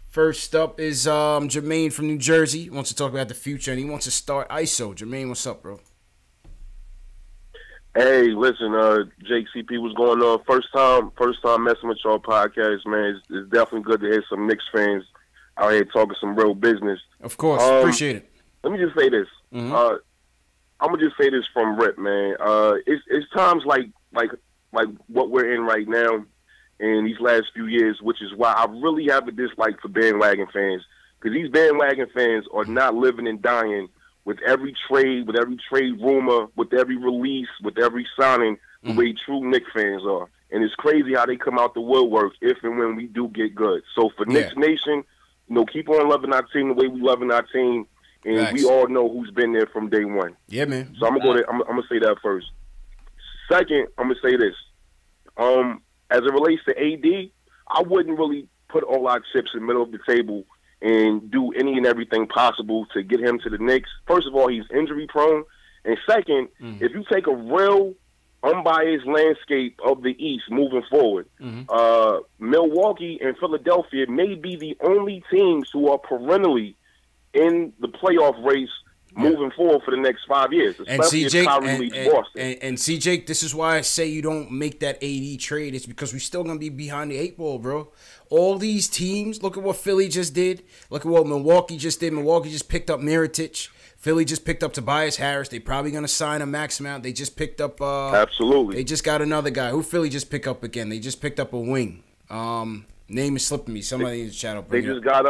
Speaker 1: First up is Jermaine from New Jersey. He wants to talk about the future, and he wants to start ISO. Jermaine, what's up, bro?
Speaker 5: Hey, listen, Jake, CP, what's going on? First time messing with y'all podcast, man. It's definitely good to hear some Knicks fans out here talking some real business.
Speaker 1: Of course, appreciate it.
Speaker 5: Let me just say this.
Speaker 1: Mm-hmm.
Speaker 5: I'm gonna just say this from rip, man. It's times like what we're in right now in these last few years, which is why I really have a dislike for bandwagon fans, because these bandwagon fans are not living and dying with every trade rumor, with every release, with every signing, the way true Knicks fans are. And it's crazy how they come out the woodwork if and when we do get good. So for Knicks Nation, you know, keep on loving our team the way we loving our team, and we all know who's been there from day one.
Speaker 1: Yeah, man.
Speaker 5: So I'm gonna go there. I'm gonna say that first. Second, I'm gonna say this. As it relates to AD, I wouldn't really put all our chips in the middle of the table and do any and everything possible to get him to the Knicks. First of all, he's injury prone. And second, if you take a real unbiased landscape of the East moving forward, Milwaukee and Philadelphia may be the only teams who are perennially in the playoff race moving forward for the next 5 years, especially if Kyrie leaves Boston.
Speaker 1: And see, Jake, this is why I say you don't make that AD trade. It's because we're still going to be behind the 8 ball, bro. All these teams, look at what Philly just did. Look at what Milwaukee just did. Milwaukee just picked up Mirotic. Philly just picked up Tobias Harris. They probably going to sign a max amount. They just picked up
Speaker 5: absolutely.
Speaker 1: They just got another guy. Who Philly just picked up again? They just picked up a wing. Name is slipping me. Somebody in the chat.
Speaker 5: They just got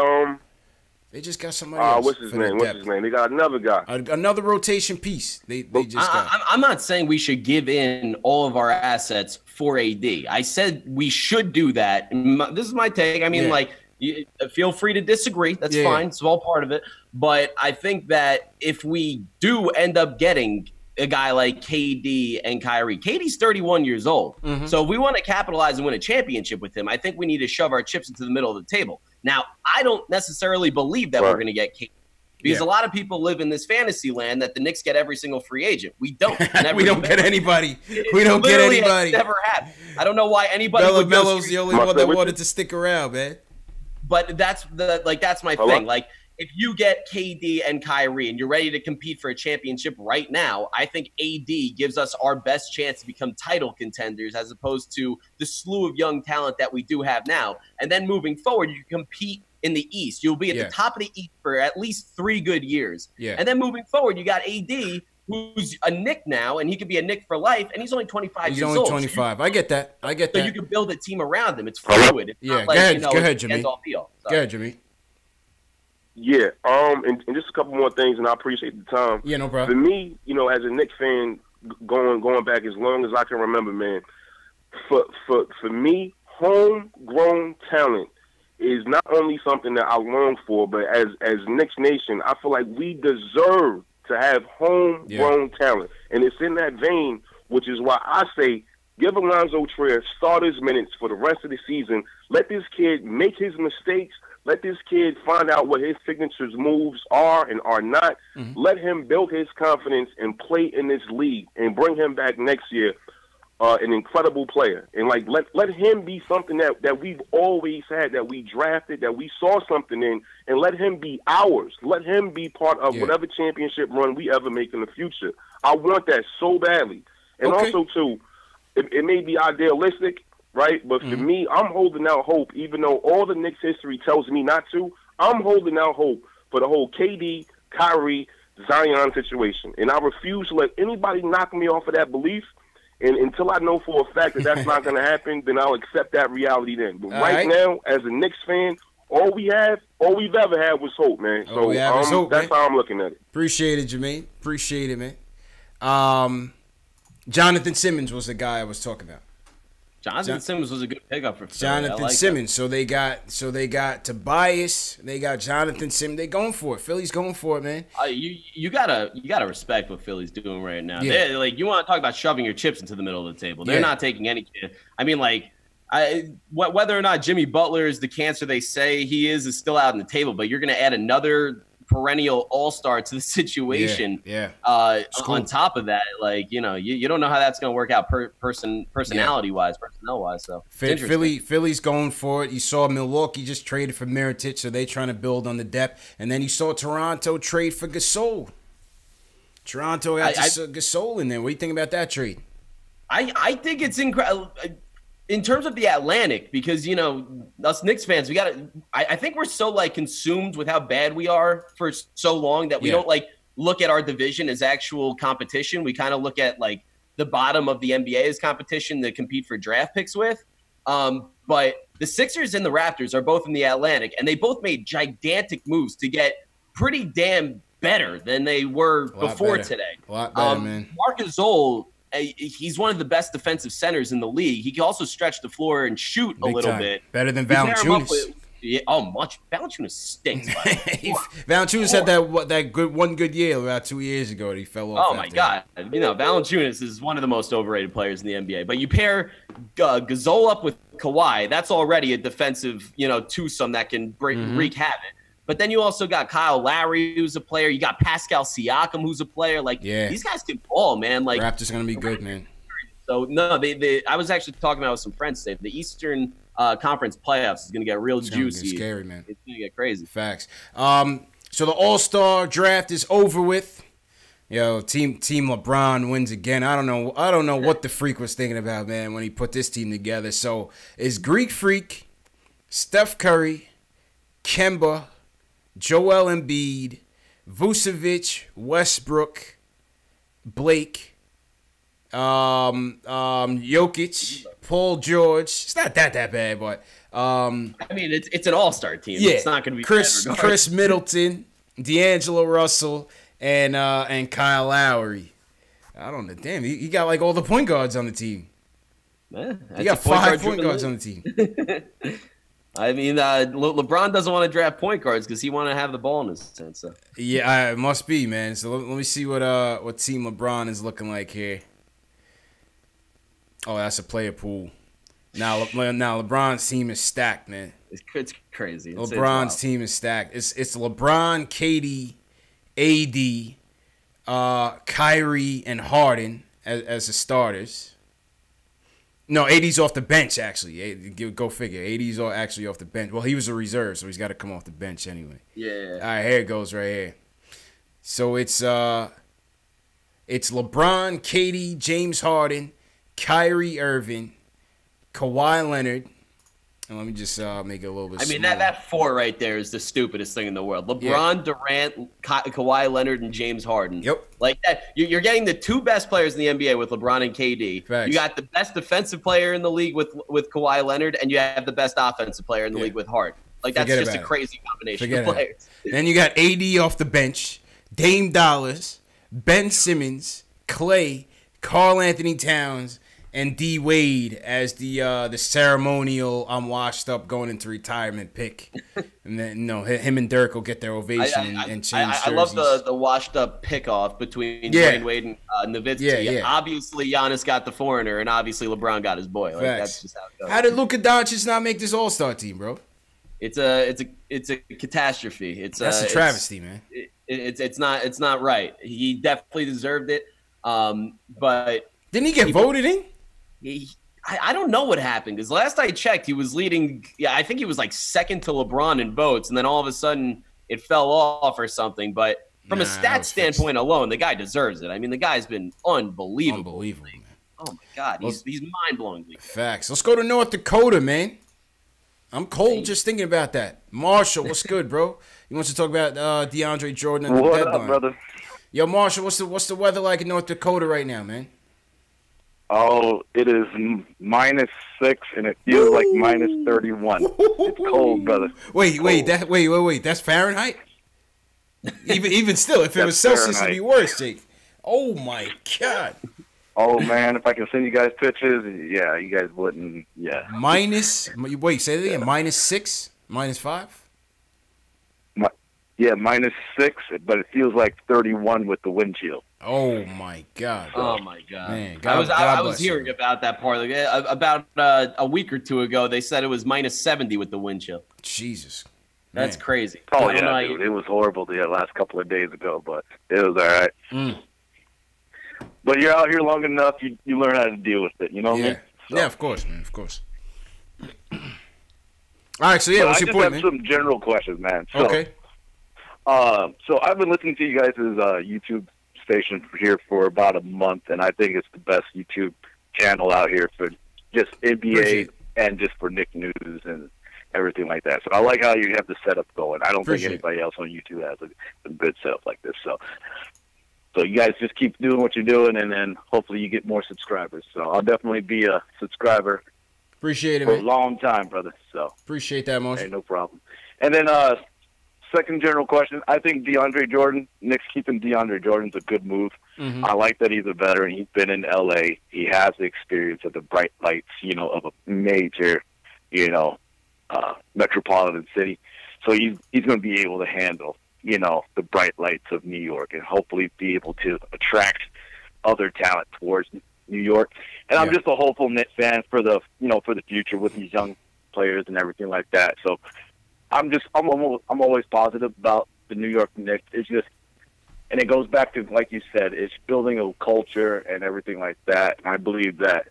Speaker 1: They just got somebody else.
Speaker 5: What's his name? They got another guy.
Speaker 1: Another rotation piece. They just got.
Speaker 2: I'm not saying we should give in all of our assets for AD. I said we should do that. This is my take. I mean, feel free to disagree. That's fine. It's all part of it. But I think that if we do end up getting a guy like KD and Kyrie, KD's 31 years old. So if we want to capitalize and win a championship with him, I think we need to shove our chips into the middle of the table. Now, I don't necessarily believe that we're going to get KD because a lot of people live in this fantasy land that the Knicks get every single free agent. We don't.
Speaker 1: We don't get anybody. We don't get anybody.
Speaker 2: Never happened. I don't know why anybody would
Speaker 1: Melo's the only one that wanted to stick around, man.
Speaker 2: But that's my thing. Like, if you get KD and Kyrie and you're ready to compete for a championship right now, I think AD gives us our best chance to become title contenders as opposed to the slew of young talent that we do have now. And then moving forward, you compete in the East. You'll be at
Speaker 1: Yeah.
Speaker 2: the top of the East for at least 3 good years.
Speaker 1: Yeah.
Speaker 2: And then moving forward, you got AD, who's a Knick now, and he could be a Knick for life, and he's only 25
Speaker 1: He's
Speaker 2: years
Speaker 1: only
Speaker 2: old.
Speaker 1: 25. I get that. I get
Speaker 2: So
Speaker 1: that.
Speaker 2: you can build a team around him. It's fluid. It's
Speaker 1: Yeah,
Speaker 2: not
Speaker 1: go
Speaker 2: like,
Speaker 1: ahead,
Speaker 2: you know,
Speaker 1: go ahead,
Speaker 2: it's
Speaker 1: Jimmy.
Speaker 2: end-all be-all. So.
Speaker 1: Go ahead, Jimmy.
Speaker 5: Yeah, and just a couple more things, and I appreciate the time.
Speaker 1: Yeah, no
Speaker 5: For
Speaker 1: problem.
Speaker 5: me, you know, as a Knicks fan, going back as long as I can remember, man, for me, homegrown talent is not only something that I long for, but as Knicks Nation, I feel like we deserve to have homegrown talent. And it's in that vein, which is why I say give Alonzo Trier starters minutes for the rest of the season. Let this kid make his mistakes. Let this kid find out what his signatures moves are and are not.
Speaker 1: Mm-hmm.
Speaker 5: Let him build his confidence and play in this league and bring him back next year. An incredible player. And, like, let him be something that we've always had, that we drafted, that we saw something in, and let him be ours. Let him be part of whatever championship run we ever make in the future. I want that so badly. And also, too, it may be idealistic, right? But for me, I'm holding out hope, even though all the Knicks history tells me not to. I'm holding out hope for the whole KD, Kyrie, Zion situation. And I refuse to let anybody knock me off of that belief. And until I know for a fact that that's not going to happen, then I'll accept that reality then. But right now, as a Knicks fan, all we've ever had was hope, man. So that's how I'm looking at it.
Speaker 1: Appreciate it, Jermaine. Appreciate it, man. Jonathan Simmons was the guy I was talking about.
Speaker 2: Jonathan Simmons was a good pickup for Philly.
Speaker 1: Jonathan Simmons. So they got Tobias. They got Jonathan Simmons. They going for it. Philly's going for it, man.
Speaker 2: You gotta respect what Philly's doing right now.
Speaker 1: Yeah.
Speaker 2: They're, like, you want to talk about shoving your chips into the middle of the table. They're not taking any. I mean, like, whether or not Jimmy Butler is the cancer they say he is still out on the table. But you're going to add another perennial all-star to the situation. On top of that, like, you know, you don't know how that's going to work out personnel-wise. So
Speaker 1: Philly's going for it. You saw Milwaukee just traded for Mirotic, so they trying to build on the depth. And then you saw Toronto trade for Gasol. Toronto got Gasol in there. What do you think about that trade?
Speaker 2: I think it's incredible. In terms of the Atlantic, because, you know, us Knicks fans, I think we're so, like, consumed with how bad we are for so long that we don't, like, look at our division as actual competition. We kind of look at, like, the bottom of the NBA as competition to compete for draft picks with. But the Sixers and the Raptors are both in the Atlantic, and they both made gigantic moves to get pretty damn better than they were before today.
Speaker 1: A lot better, man.
Speaker 2: Marc Gasol, he's one of the best defensive centers in the league. He can also stretch the floor and shoot a little bit.
Speaker 1: Better than Valanciunas.
Speaker 2: Much. Valanciunas stinks.
Speaker 1: Valanciunas had that one good year about 2 years ago that he fell off.
Speaker 2: Oh my God! You know, Valanciunas is one of the most overrated players in the NBA. But you pair Gasol up with Kawhi, that's already a defensive, you know, twosome that can wreak havoc. But then you also got Kyle Lowry, who's a player. You got Pascal Siakam, who's a player. Like, these guys can ball, man. Like,
Speaker 1: Raptors gonna be good, man.
Speaker 2: So no, I was actually talking about with some friends today. The Eastern Conference playoffs is gonna get real juicy.
Speaker 1: Get scary, man.
Speaker 2: It's gonna get crazy.
Speaker 1: Facts. So the All-Star draft is over with. Yo, team LeBron wins again. I don't know what the freak was thinking about, man, when he put this team together. So it's Greek Freak, Steph Curry, Kemba, Joel Embiid, Vucevic, Westbrook, Blake, Jokic, Paul George. It's not that bad, but
Speaker 2: I mean, it's an all-star team.
Speaker 1: Yeah,
Speaker 2: it's not going to be
Speaker 1: Chris Middleton, D'Angelo Russell, and Kyle Lowry. I don't know. Damn, he got like all the point guards on the team. He got 5 point guards on the team.
Speaker 2: I mean, LeBron doesn't want to draft point guards because he want to have the ball in his hands. So.
Speaker 1: Yeah, it must be, man. So let me see what team LeBron is looking like here. Oh, that's a player pool. Now LeBron's team is stacked, man.
Speaker 2: It's crazy.
Speaker 1: LeBron's team is stacked. It's LeBron, KD, AD, Kyrie, and Harden as the starters. No, AD's off the bench, actually. Go figure. AD's actually off the bench. Well, he was a reserve, so he's got to come off the bench anyway.
Speaker 2: Yeah.
Speaker 1: All right, here it goes right here. So it's LeBron, KD, James Harden, Kyrie Irving, Kawhi Leonard, And let me just make it a little bit.
Speaker 2: I mean,
Speaker 1: smaller.
Speaker 2: that four right there is the stupidest thing in the world. LeBron, Durant, Kawhi Leonard, and James Harden.
Speaker 1: Yep.
Speaker 2: Like that, you're getting the two best players in the NBA with LeBron and KD.
Speaker 1: Facts.
Speaker 2: You got the best defensive player in the league with Kawhi Leonard, and you have the best offensive player in the league with Harden. Like that's just a crazy combination of players.
Speaker 1: Then you got AD off the bench, Dame Dollars, Ben Simmons, Clay, Karl Anthony Towns, and D Wade as the ceremonial I'm washed up going into retirement pick. And then him and Dirk will get their ovation and change jerseys.
Speaker 2: I love the washed up pick off between Dwayne Wade and Nowitzki.
Speaker 1: Yeah.
Speaker 2: Obviously Giannis got the foreigner, and obviously LeBron got his boy. Like that's just how it goes.
Speaker 1: How did Luka Doncic not make this All-Star team, bro?
Speaker 2: It's a catastrophe.
Speaker 1: That's a travesty, man.
Speaker 2: It's not right. He definitely deserved it. But
Speaker 1: didn't he get voted in?
Speaker 2: I don't know what happened, because last I checked, he was leading. Yeah, I think he was like second to LeBron in votes, and then all of a sudden it fell off or something. But from a stat standpoint alone, the guy deserves it. I mean, the guy's been unbelievable.
Speaker 1: Unbelievable, man.
Speaker 2: Oh my God, he's mind-blowingly good.
Speaker 1: Facts. Let's go to North Dakota, man. I'm cold just thinking about that. Marshall, what's good, bro? You want to talk about DeAndre Jordan and the deadline?
Speaker 6: What up, brother?
Speaker 1: Yo, Marshall, what's the weather like in North Dakota right now, man?
Speaker 6: Oh, it is -6, and it feels like -31. It's cold, brother.
Speaker 1: Wait. That's Fahrenheit? Even still, if it was Celsius, it'd be worse, Jake. Oh, my God.
Speaker 6: Oh, man, if I can send you guys pictures, yeah, you guys wouldn't, yeah.
Speaker 1: Say that again, -6? -5?
Speaker 6: Yeah, -6, but it feels like 31 with the wind chill.
Speaker 1: Oh my God!
Speaker 2: Oh my God!
Speaker 1: Man,
Speaker 2: I was hearing about that part about a week or two ago. They said it was -70 with the wind chill.
Speaker 1: Jesus,
Speaker 2: that's crazy.
Speaker 6: Oh yeah, dude, it was horrible the last couple of days ago, but it was all right. But you're out here long enough, you learn how to deal with it. You know what I mean? So.
Speaker 1: Yeah, of course, man, of course. All right, so what's your point, man?
Speaker 6: I just have some general questions, man. So,
Speaker 1: okay.
Speaker 6: So I've been listening to you guys' YouTube station here for about a month, and I think it's the best YouTube channel out here for just NBA and just for Knick News and everything like that. So I like how you have the setup going. I don't think anybody else on YouTube has a good setup like this. So you guys just keep doing what you're doing, and then hopefully you get more subscribers. So I'll definitely be a subscriber.
Speaker 1: Appreciate it,
Speaker 6: for
Speaker 1: man.
Speaker 6: a long time, brother. So
Speaker 1: appreciate that, Marshall.
Speaker 6: Hey, no problem. And then second general question, I think DeAndre Jordan, Knicks keeping DeAndre Jordan's a good move.
Speaker 1: Mm-hmm.
Speaker 6: I like that he's a veteran. He's been in L.A. He has the experience of the bright lights, of a major, metropolitan city. So he's going to be able to handle, the bright lights of New York and hopefully be able to attract other talent towards New York. And I'm just a hopeful Knicks fan for the future with these young players and everything like that. So I'm always positive about the New York Knicks. It's just, and it goes back to, like you said, it's building a culture and everything like that. And I believe that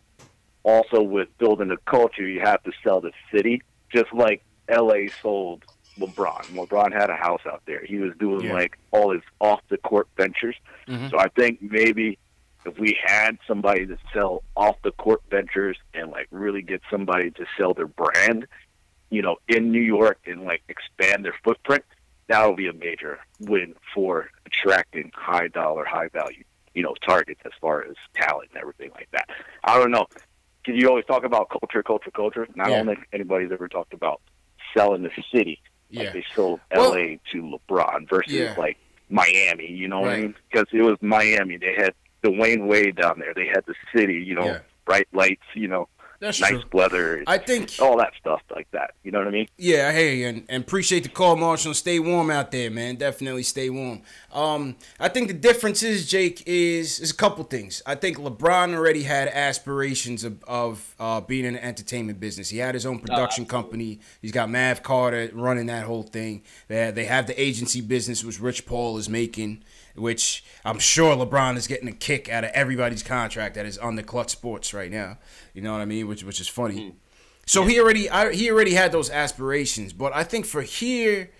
Speaker 6: also with building a culture, you have to sell the city, just like LA sold LeBron. LeBron had a house out there. He was doing like all his off the court ventures. Mm-hmm. So I think maybe if we had somebody to sell off the court ventures and like really get somebody to sell their brand, in New York and like expand their footprint, that will be a major win for attracting high dollar, high value, targets as far as talent and everything like that. I don't know. Because you always talk about culture. I don't think anybody's ever talked about selling the city. Like they sold LA to LeBron versus like Miami, you know what I mean? Because it was Miami. They had Dwayne Wade down there. They had the city, bright lights,
Speaker 1: That's
Speaker 6: nice
Speaker 1: true.
Speaker 6: weather.
Speaker 1: I think
Speaker 6: all that stuff like that. You know what I mean?
Speaker 1: Yeah, I hear you, and appreciate the call, Marshall. Stay warm out there, man. Definitely stay warm. I think the difference is, Jake, is a couple things. I think LeBron already had aspirations of being in the entertainment business. He had his own production company. He's got Mav Carter running that whole thing. They have the agency business, which Rich Paul is making, which I'm sure LeBron is getting a kick out of everybody's contract that is on the Clutch Sports right now. You know what I mean? Which is funny. So he already had those aspirations, but I think for here,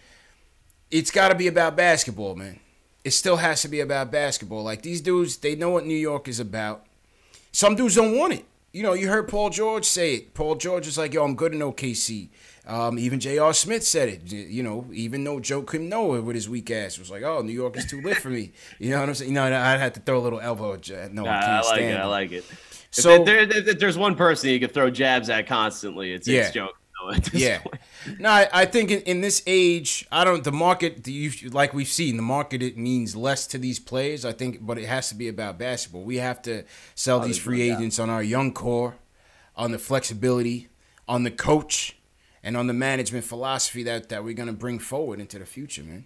Speaker 1: it's got to be about basketball, man. It still has to be about basketball. Like these dudes, they know what New York is about. Some dudes don't want it. you know, you heard Paul George say it. Paul George was like, yo, I'm good in OKC. Even J.R. Smith said it. You know, even though Joe couldn't know it with his weak ass. It was like, oh, New York is too lit for me. You know what I'm saying? You know, I had to throw a little elbow. No, I can't stand it.
Speaker 2: I like it.
Speaker 1: So
Speaker 2: if there's one person you could throw jabs at constantly, it's Joe.
Speaker 1: Yeah. No, I think in this age, the market, like we've seen, the market, it means less to these players, I think, but it has to be about basketball. We have to sell these free agents on our young core, on the flexibility, on the coach, and on the management philosophy that we're going to bring forward into the future, man.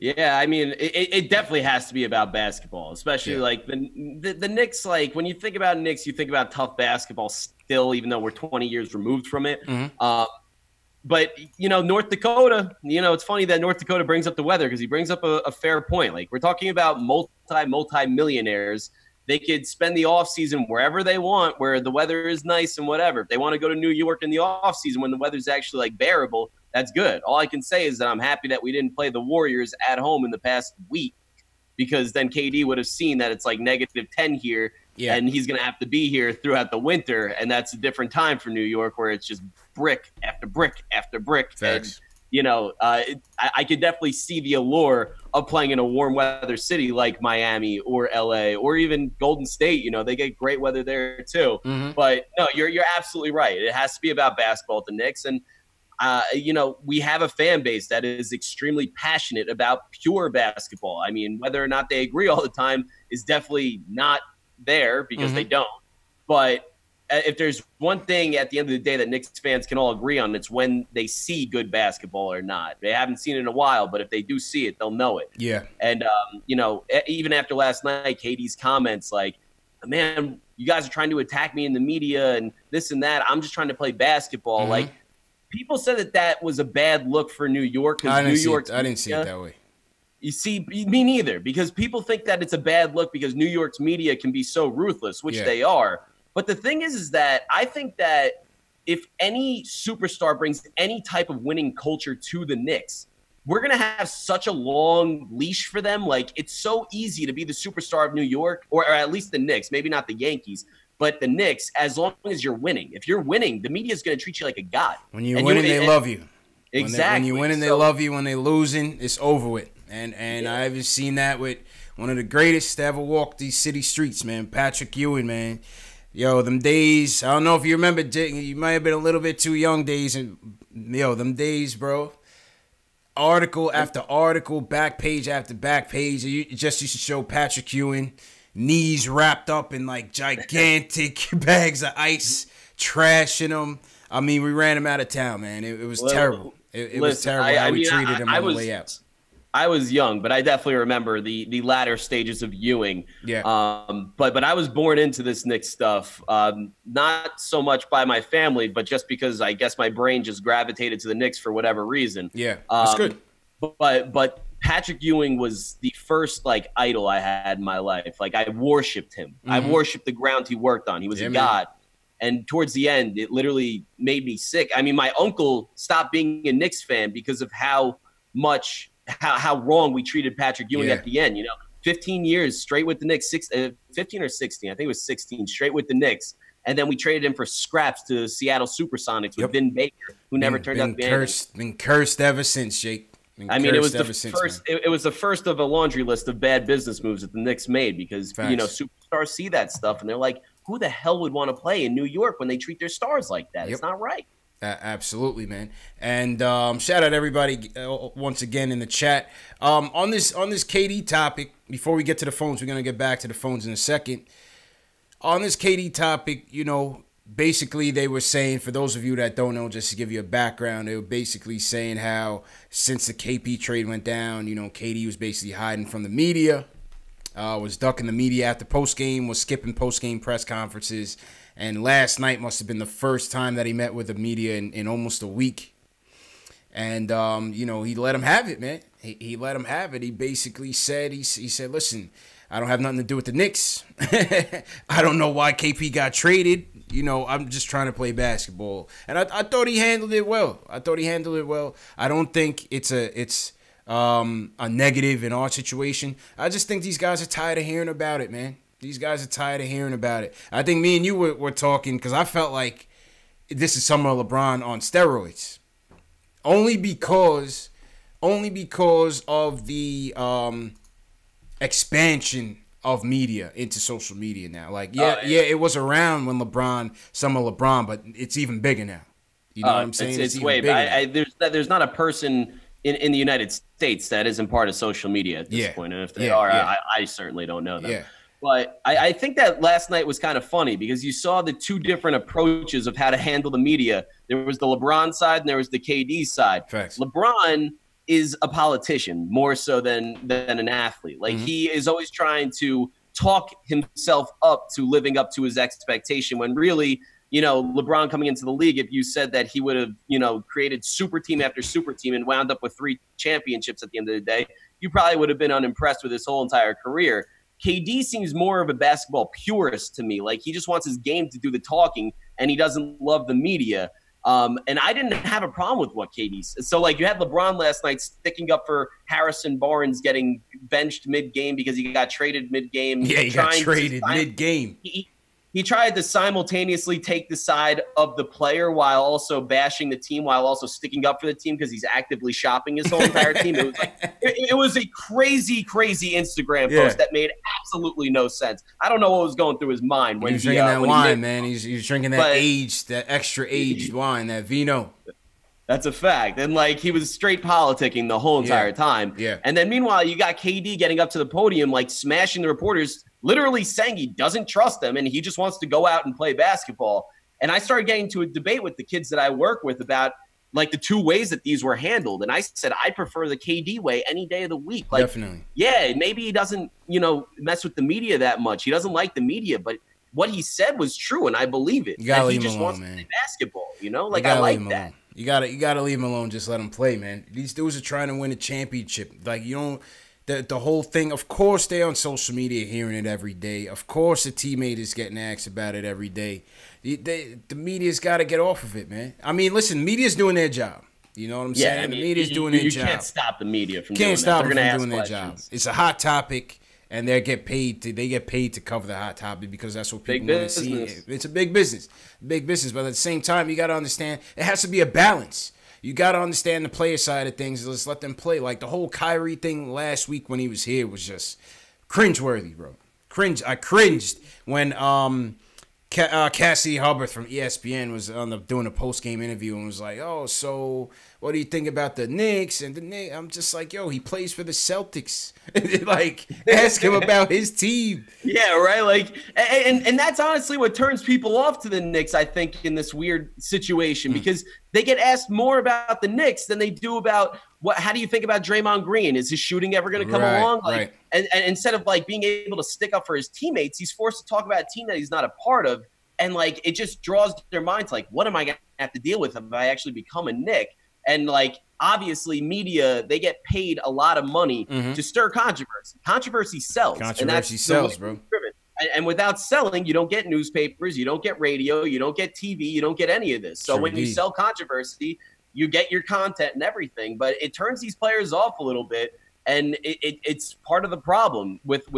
Speaker 2: Yeah, I mean, it definitely has to be about basketball, especially like the Knicks. Like when you think about Knicks, you think about tough basketball still, even though we're 20 years removed from it. Mm-hmm. But, you know, North Dakota, you know, it's funny that North Dakota brings up the weather because he brings up a fair point. Like we're talking about multi-millionaires. They could spend the offseason wherever they want, where the weather is nice and whatever. If they want to go to New York in the offseason when the weather's actually like bearable, that's good. All I can say is that I'm happy that we didn't play the Warriors at home in the past week, because then KD would have seen that it's like -10 here, and he's going to have to be here throughout the winter, and that's a different time for New York where it's just brick after brick after brick.
Speaker 1: Facts.
Speaker 2: And, you know, I could definitely see the allure of playing in a warm weather city like Miami or LA or even Golden State. You know, they get great weather there too. Mm-hmm. But no, you're absolutely right. It has to be about basketball at the Knicks. And, you know, we have a fan base that is extremely passionate about pure basketball. I mean, whether or not they agree all the time is definitely not there because they don't. But if there's one thing at the end of the day that Knicks fans can all agree on, it's when they see good basketball or not. They haven't seen it in a while, but if they do see it, they'll know it.
Speaker 1: Yeah.
Speaker 2: And, you know, even after last night, KD's comments like, man, you guys are trying to attack me in the media and this and that. I'm just trying to play basketball. Mm-hmm. Like, people said that was a bad look for New York.
Speaker 1: I didn't see it that way.
Speaker 2: You see, me neither, because people think that it's a bad look because New York's media can be so ruthless, which they are. But the thing is that I think that if any superstar brings any type of winning culture to the Knicks, we're going to have such a long leash for them. Like, it's so easy to be the superstar of New York, or at least the Knicks, maybe not the Yankees, but the Knicks, as long as you're winning. If you're winning, the media is going to treat you like a god.
Speaker 1: When you're winning, they love you.
Speaker 2: Exactly.
Speaker 1: When you're winning, they love you. When they're losing, it's over with. And I've seen that with one of the greatest to ever walk these city streets, man, Patrick Ewing, man. Yo, them days, I don't know if you remember, you might have been a little bit too young days. And yo, them days, bro. Article after article, back page after back page. It just used to show Patrick Ewing, knees wrapped up in like gigantic bags of ice, trashing them. I mean, we ran him out of town, man. It was terrible. It was terrible how we treated him on the way out.
Speaker 2: I was young, but I definitely remember the latter stages of Ewing.
Speaker 1: Yeah.
Speaker 2: But I was born into this Knicks stuff, not so much by my family, but just because I guess my brain just gravitated to the Knicks for whatever reason.
Speaker 1: Yeah, that's good.
Speaker 2: But Patrick Ewing was the first like idol I had in my life. Like I worshipped him. Mm-hmm. I worshipped the ground he worked on. He was a god. And towards the end, it literally made me sick. I mean, my uncle stopped being a Knicks fan because of how wrong we treated Patrick Ewing at the end. You know, 15 years straight with the Knicks, 15 or 16. I think it was 16 straight with the Knicks. And then we traded him for scraps to the Seattle Supersonics with Vin Baker, who never turned out to be anything.
Speaker 1: Been cursed ever since, Jake.
Speaker 2: I mean, it was the first. It was the first of a laundry list of bad business moves that the Knicks made because you know superstars see that stuff and they're like, "Who the hell would want to play in New York when they treat their stars like that? It's not right."
Speaker 1: Absolutely, man. And shout out everybody once again in the chat. On this KD topic, before we get to the phones, we're gonna get back to the phones in a second. On this KD topic, you know, basically they were saying, for those of you that don't know, just to give you a background, they were basically saying how since the KP trade went down, you know, KD was basically hiding from the media, was ducking the media after postgame, was skipping postgame press conferences. And last night must have been the first time that he met with the media in almost a week. And, you know, he let him have it, man. He let him have it. He basically said, he said, listen, I don't have nothing to do with the Knicks. I don't know why KP got traded. You know, I'm just trying to play basketball. And I thought he handled it well. I don't think it's a negative in our situation. I just think these guys are tired of hearing about it, man. These guys are tired of hearing about it. I think me and you were talking because I felt like this is summer LeBron on steroids. Only because of the expansion of media into social media now. Like, it was around when summer LeBron, but it's even bigger now. You know what I'm saying?
Speaker 2: It's way bigger. There's not a person in the United States that isn't part of social media at this point. And if they are, I certainly don't know them. Yeah. But I think that last night was kind of funny because you saw the two different approaches of how to handle the media. There was the LeBron side and there was the KD side.
Speaker 1: Facts.
Speaker 2: LeBron is a politician more so than an athlete. Like he is always trying to talk himself up to living up to his expectation when really, you know, LeBron coming into the league, if you said that he would have, you know, created super team after super team and wound up with 3 championships at the end of the day, you probably would have been unimpressed with his whole entire career. KD seems more of a basketball purist to me. Like he just wants his game to do the talking and he doesn't love the media. And I didn't have a problem with what KD said. So like you had LeBron last night sticking up for Harrison Barnes getting benched mid-game because he got traded mid-game.
Speaker 1: Yeah, he got traded mid-game.
Speaker 2: He tried to simultaneously take the side of the player while also bashing the team, while also sticking up for the team because he's actively shopping his whole entire team. It was a crazy, crazy Instagram post that made absolutely no sense. I don't know what was going through his mind when
Speaker 1: he was drinking that wine, man. He's drinking that extra aged wine, that vino.
Speaker 2: That's a fact. And like he was straight politicking the whole entire time.
Speaker 1: Yeah.
Speaker 2: And then meanwhile, you got KD getting up to the podium, like smashing the reporters, literally saying he doesn't trust them and he just wants to go out and play basketball. And I started getting to a debate with the kids that I work with about like the two ways that these were handled. And I said, I prefer the KD way any day of the week. Like,
Speaker 1: definitely.
Speaker 2: Yeah, maybe he doesn't, you know, mess with the media that much. He doesn't like the media, but what he said was true. And I believe it.
Speaker 1: You gotta
Speaker 2: leave
Speaker 1: him alone,
Speaker 2: wants
Speaker 1: man.
Speaker 2: To play basketball, you know, like I like that.
Speaker 1: You gotta leave him alone. Just let him play, man. These dudes are trying to win a championship. Like you don't. The whole thing. Of course, they're on social media hearing it every day. Of course, a teammate is getting asked about it every day. The media's got to get off of it, man. I mean, listen, media's doing their job. You know what I'm saying?
Speaker 2: I mean,
Speaker 1: the media's doing their job.
Speaker 2: You can't stop the media from
Speaker 1: doing
Speaker 2: that.
Speaker 1: They're going to doing their job. It's a hot topic. And they get paid to cover the hot topic because that's what people want to see. It's a big business, but at the same time, you got to understand it has to be a balance. You got to understand the player side of things. Let's let them play. Like the whole Kyrie thing last week when he was here was just cringeworthy, bro. I cringed when Cassie Hubbard from ESPN was doing a post game interview and was like, "Oh, so what do you think about the Knicks?" And the Knicks, I'm just like, "Yo, he plays for the Celtics." Like, ask him about his team.
Speaker 2: Yeah, right. Like, and that's honestly what turns people off to the Knicks, I think, in this weird situation because they get asked more about the Knicks than they do about how do you think about Draymond Green? Is his shooting ever going to come along? Like, and instead of like being able to stick up for his teammates, he's forced to talk about a team that he's not a part of. And like, it just draws their minds like, what am I going to have to deal with if I actually become a Knick? And like, obviously media, they get paid a lot of money to stir controversy. Controversy sells.
Speaker 1: Controversy sells, bro.
Speaker 2: And without selling, you don't get newspapers, you don't get radio, you don't get TV, you don't get any of this. So when you sell controversy, you get your content and everything, but it turns these players off a little bit. And it's part of the problem with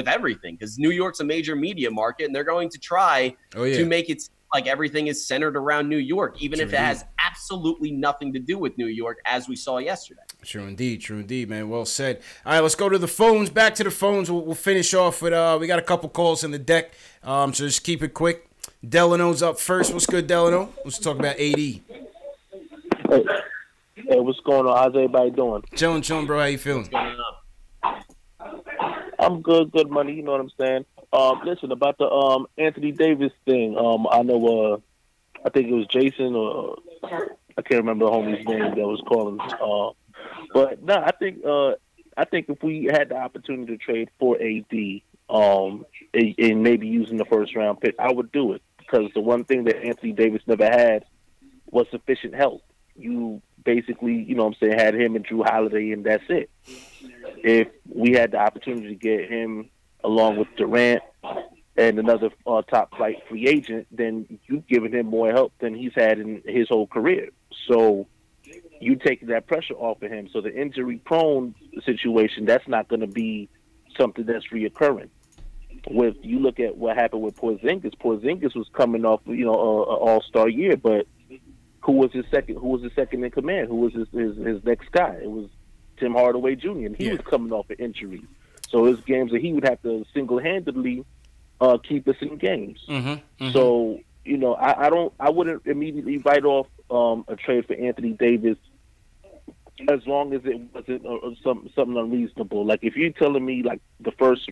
Speaker 2: everything because New York's a major media market, and they're going to try to make it like everything is centered around New York, even if it has absolutely nothing to do with New York, as we saw yesterday.
Speaker 1: True indeed, man. Well said. All right, let's go to the phones. Back to the phones. We'll finish off with we got a couple calls in the deck, so just keep it quick. Delano's up first. What's good, Delano? Let's talk about AD.
Speaker 7: Hey, what's going on? How's everybody doing?
Speaker 1: Chilling, bro. How you feeling?
Speaker 2: What's going on?
Speaker 7: I'm good, money. You know what I'm saying? Listen, about the Anthony Davis thing. I know. I think it was Jason, or I can't remember the homie's name that was calling. But no, I think if we had the opportunity to trade for AD, and maybe using the first round pick, I would do it because the one thing that Anthony Davis never had was sufficient help. You basically, you know what I'm saying, had him and Drew Holiday, and that's it. If we had the opportunity to get him along with Durant and another top flight free agent, then you've given him more help than he's had in his whole career. So you take that pressure off of him. So the injury-prone situation, that's not going to be something that's reoccurring. with you look at what happened with Porzingis. Porzingis was coming off, an All-Star year, but who was his second? Who was his second in command? Who was his next guy? It was Tim Hardaway Jr. And he was coming off an injury, so his games that he would have to single-handedly keep us in games. So I wouldn't immediately write off a trade for Anthony Davis as long as it wasn't something unreasonable. Like if you're telling me like the first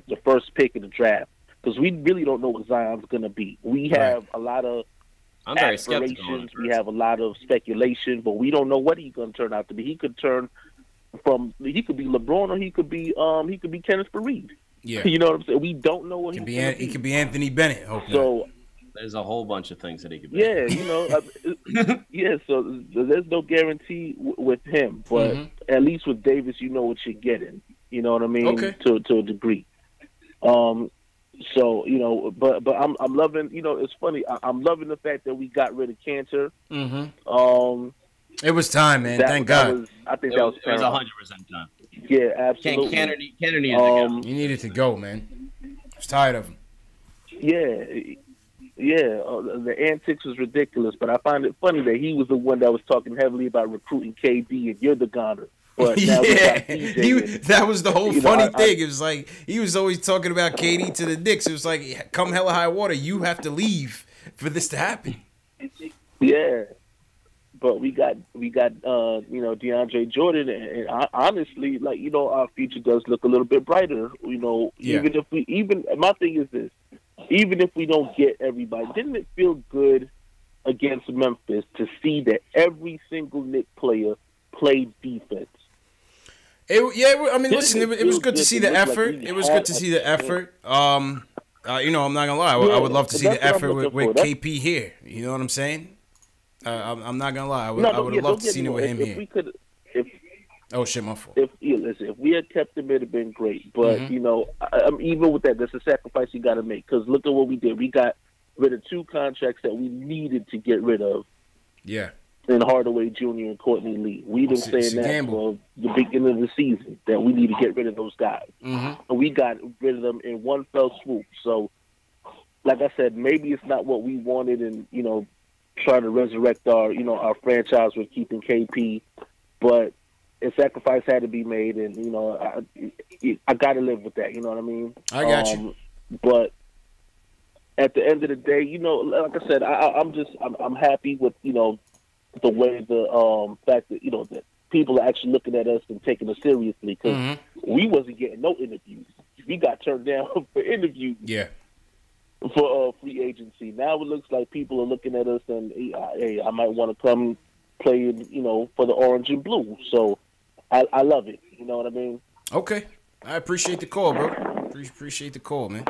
Speaker 7: pick of the draft, because we really don't know what Zion's going to be. We have a lot of aspirations. We have a lot of speculation, but we don't know what he's going to turn out to be. He could be LeBron, or he could be Kenneth Fareed.
Speaker 1: Yeah,
Speaker 7: you know what I'm saying. We don't know what he could be.
Speaker 1: He could be Anthony Bennett.
Speaker 7: So
Speaker 2: there's a whole bunch of things that he could be.
Speaker 7: Yeah, so there's no guarantee with him, but at least with Davis, you know what you're getting. You know what I mean?
Speaker 1: Okay.
Speaker 7: To a degree. So but I'm loving. It's funny. I'm loving the fact that we got rid of Cantor.
Speaker 1: It was time, man. Thank God.
Speaker 2: I think that was 100% time.
Speaker 7: Yeah, absolutely.
Speaker 2: Cantor needed to go.
Speaker 1: He needed to go, man. I was tired of him.
Speaker 7: Yeah, the antics was ridiculous, but I find it funny that he was the one that was talking heavily about recruiting KD, and you're the goner. But now
Speaker 1: that was the whole funny thing. It was like he was always talking about KD to the Knicks. It was like, come hella high water, you have to leave for this to happen.
Speaker 7: Yeah, but we got DeAndre Jordan, and honestly, our future does look a little bit brighter. Even my thing is this. Even if we don't get everybody, didn't it feel good against Memphis to see that every single Knicks player played defense?
Speaker 1: It was good to see the effort. It was good to see the effort. I'm not gonna lie. I would love to see the effort with KP here. You know what I'm saying? I'm not gonna lie. I would have loved to see it with him here. Oh shit, my fault.
Speaker 7: If we had kept him, it'd have been great. But even with that, there's a sacrifice you got to make. Because look at what we did. We got rid of 2 contracts that we needed to get rid of.
Speaker 1: Yeah.
Speaker 7: In Hardaway Jr. and Courtney Lee. We've been saying that for the beginning of the season, that we need to get rid of those guys. And we got rid of them in one fell swoop. So, like I said, maybe it's not what we wanted, and trying to resurrect our franchise with keeping KP, but a sacrifice had to be made, and I got to live with that. You know what I mean?
Speaker 1: I got you.
Speaker 7: But at the end of the day, like I said, I'm happy with the way the fact that that people are actually looking at us and taking us seriously, because we wasn't getting no interviews. We got turned down for interviews.
Speaker 1: Yeah.
Speaker 7: For free agency. Now it looks like people are looking at us and, hey, I might want to come play, for the orange and blue. So I love it. You know what I mean?
Speaker 1: Okay. I appreciate the call, bro. Appreciate the call, man.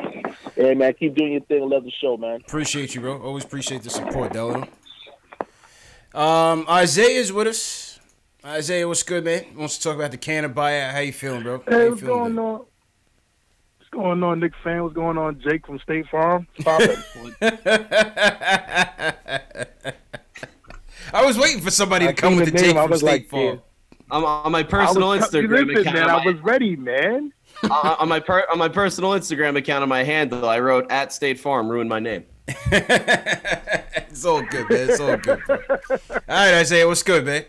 Speaker 7: Hey, man, keep doing your thing. I love the show, man.
Speaker 1: Appreciate you, bro. Always appreciate the support, Delano. Isaiah's with us. Isaiah, what's good, man? Wants to talk about the Cantor buyout. How you feeling, bro?
Speaker 8: Hey, what's going on? What's going on, Knicks fan? What's going on, Jake from State Farm? Stop it.
Speaker 1: I was waiting for somebody to come with the Jake from State Farm.
Speaker 2: On my personal Instagram account,
Speaker 8: man, I was ready, man.
Speaker 2: on my personal Instagram account, on my handle, I wrote @State Farm, ruined my name.
Speaker 1: It's all good, man. It's all good, bro. All right, Isaiah, what's good, man?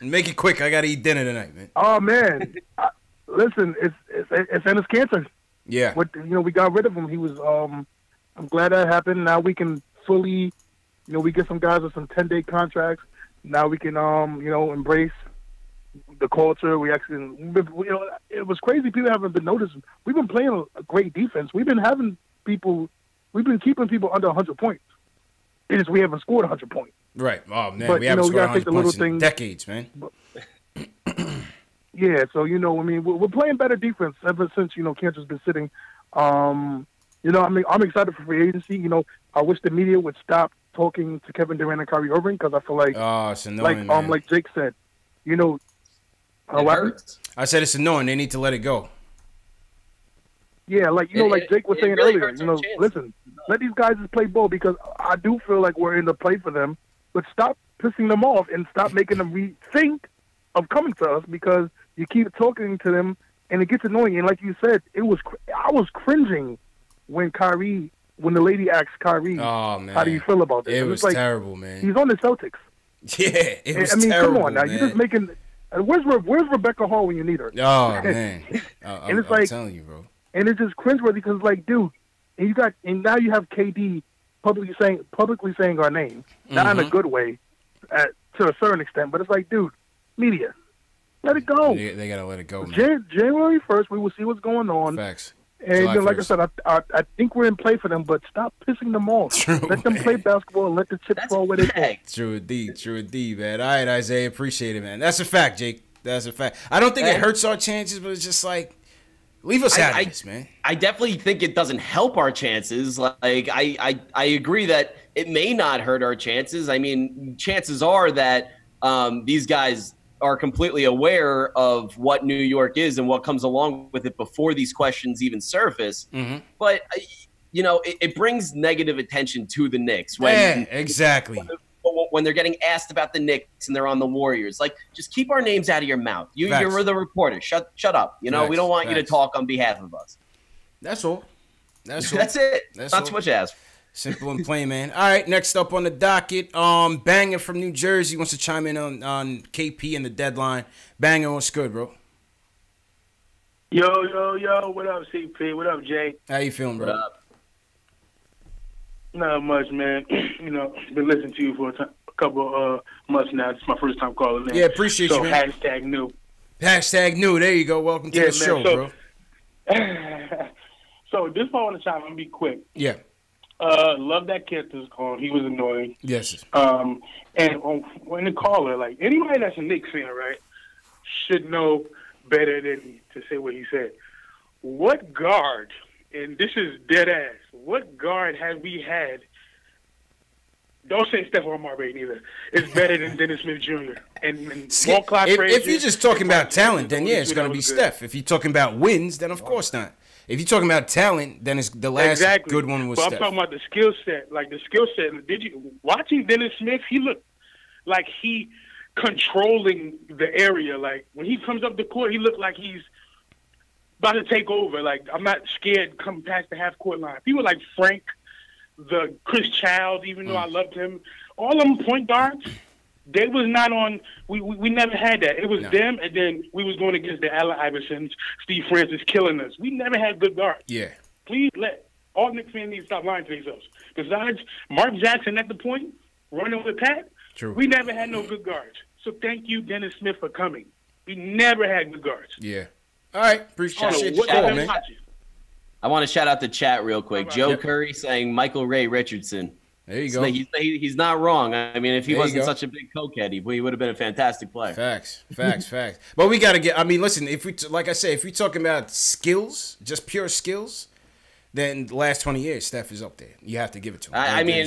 Speaker 1: Make it quick. I gotta eat dinner tonight, man.
Speaker 8: Oh man, listen, it's Ennis Cantor.
Speaker 1: Yeah.
Speaker 8: We got rid of him. He was. I'm glad that happened. Now we can fully, we get some guys with some 10-day contracts. Now we can, embrace the culture. We actually, it was crazy. People haven't been noticing. We've been playing a great defense. We've been keeping people under 100 points. It's just we haven't scored 100 points.
Speaker 1: Right. Oh man,
Speaker 8: but,
Speaker 1: we haven't scored 100 points in
Speaker 8: things,
Speaker 1: decades, man.
Speaker 8: Yeah, so we're playing better defense ever since Cantor's been sitting. I'm excited for free agency. I wish the media would stop talking to Kevin Durant and Kyrie Irving, because I feel like,
Speaker 1: it's annoying, man.
Speaker 8: Like Jake said,
Speaker 2: it hurts.
Speaker 1: I said it's annoying. They need to let it go.
Speaker 8: Yeah, like Jake was saying
Speaker 2: really
Speaker 8: earlier. Listen, let these guys just play ball, because I do feel like we're in the play for them. But stop pissing them off and stop making them rethink of coming to us, because you keep talking to them and it gets annoying. And like you said, I was cringing when the lady asked Kyrie,
Speaker 1: oh man,
Speaker 8: how do you feel about this?
Speaker 1: It was
Speaker 8: like,
Speaker 1: terrible, man.
Speaker 8: He's on the Celtics.
Speaker 1: Yeah, it was
Speaker 8: I mean,
Speaker 1: terrible,
Speaker 8: come on now.
Speaker 1: man.
Speaker 8: You're just making. Where's Rebecca Hall when you need her?
Speaker 1: Oh man,
Speaker 8: and it's
Speaker 1: I'm
Speaker 8: like,
Speaker 1: telling you, bro.
Speaker 8: And it's just cringeworthy because, like, dude, and now you have KD publicly saying our name, not in a good way, to a certain extent, but it's like, dude, media, let it go.
Speaker 1: They gotta let it go, man.
Speaker 8: January 1st, we will see what's going on.
Speaker 1: Facts.
Speaker 8: And like I said, I think we're in play for them, but stop pissing them off.
Speaker 1: True,
Speaker 8: let them play basketball and let the chips fall where they fall.
Speaker 1: True indeed, man. All right, Isaiah, appreciate it, man. That's a fact, Jake. That's a fact. I don't think it hurts our chances, but it's just like, leave us out of this, man.
Speaker 2: I definitely think it doesn't help our chances. Like, I agree that it may not hurt our chances. I mean, chances are that these guys are completely aware of what New York is and what comes along with it before these questions even surface.
Speaker 1: Mm-hmm.
Speaker 2: But, you know, it brings negative attention to the Knicks.
Speaker 1: Exactly.
Speaker 2: When they're getting asked about the Knicks and they're on the Warriors, like, just keep our names out of your mouth. You're the reporter. Shut up. You know, we don't want you to talk on behalf of us.
Speaker 1: That's all. That's
Speaker 2: it.
Speaker 1: That's
Speaker 2: not
Speaker 1: all.
Speaker 2: too much to ask.
Speaker 1: Simple and plain, man. All right, next up on the docket, Banger from New Jersey wants to chime in on KP and the deadline. Banger, what's good, bro?
Speaker 9: Yo, what up, CP? What up, Jay?
Speaker 1: How you feeling, bro?
Speaker 2: What up?
Speaker 9: Not much, man. You know, been listening to you for a couple months now. It's my first time calling in.
Speaker 1: Yeah, appreciate you, man.
Speaker 9: Hashtag new.
Speaker 1: Hashtag new. There you go. Welcome to the show, bro.
Speaker 9: So this part I want to chime in. I'm gonna be quick.
Speaker 1: Yeah.
Speaker 9: Love that kid was called. He was annoying.
Speaker 1: Yes.
Speaker 9: And when the caller, like anybody that's a Knicks fan, right, should know better than to say what he said. What guard, and this is dead ass, what guard have we had? Don't say Stephon Marbury neither. It's better than Dennis Smith Jr. And
Speaker 1: if you're just talking about talent, then yeah, it's going to be Steph. If you're talking about wins, then of course not. If you're talking about talent, then it's the last good one was Steph.
Speaker 9: I'm talking about the skill set. Like the skill set. Watching Dennis Smith, he looked like he controlling the area. Like when he comes up the court, he looked like he's about to take over. Like I'm not scared coming past the half court line. People like Frank, the Chris Childs, even though I loved him, all of them point guards. They was not on. We never had that. It was them, and then we was going against the Allen Iversons, Steve Francis killing us. We never had good guards.
Speaker 1: Yeah.
Speaker 9: Please let all Knicks fans need to stop lying to themselves. Besides Mark Jackson at the point, running with Pat,
Speaker 1: True.
Speaker 9: We never had no good guards. So thank you, Dennis Smith, for coming. We never had good guards.
Speaker 1: Yeah. All right. Appreciate you, man.
Speaker 2: I want to shout out the chat real quick. Joe Curry saying Michael Ray Richardson.
Speaker 1: There you go.
Speaker 2: He's not wrong. I mean, if he wasn't such a big cokehead, he would have been a fantastic player.
Speaker 1: Facts. But we got to get. I mean, listen. If like I say, if we're talking about skills, just pure skills, then the last 20 years, Steph is up there. You have to give it to him.
Speaker 2: I mean,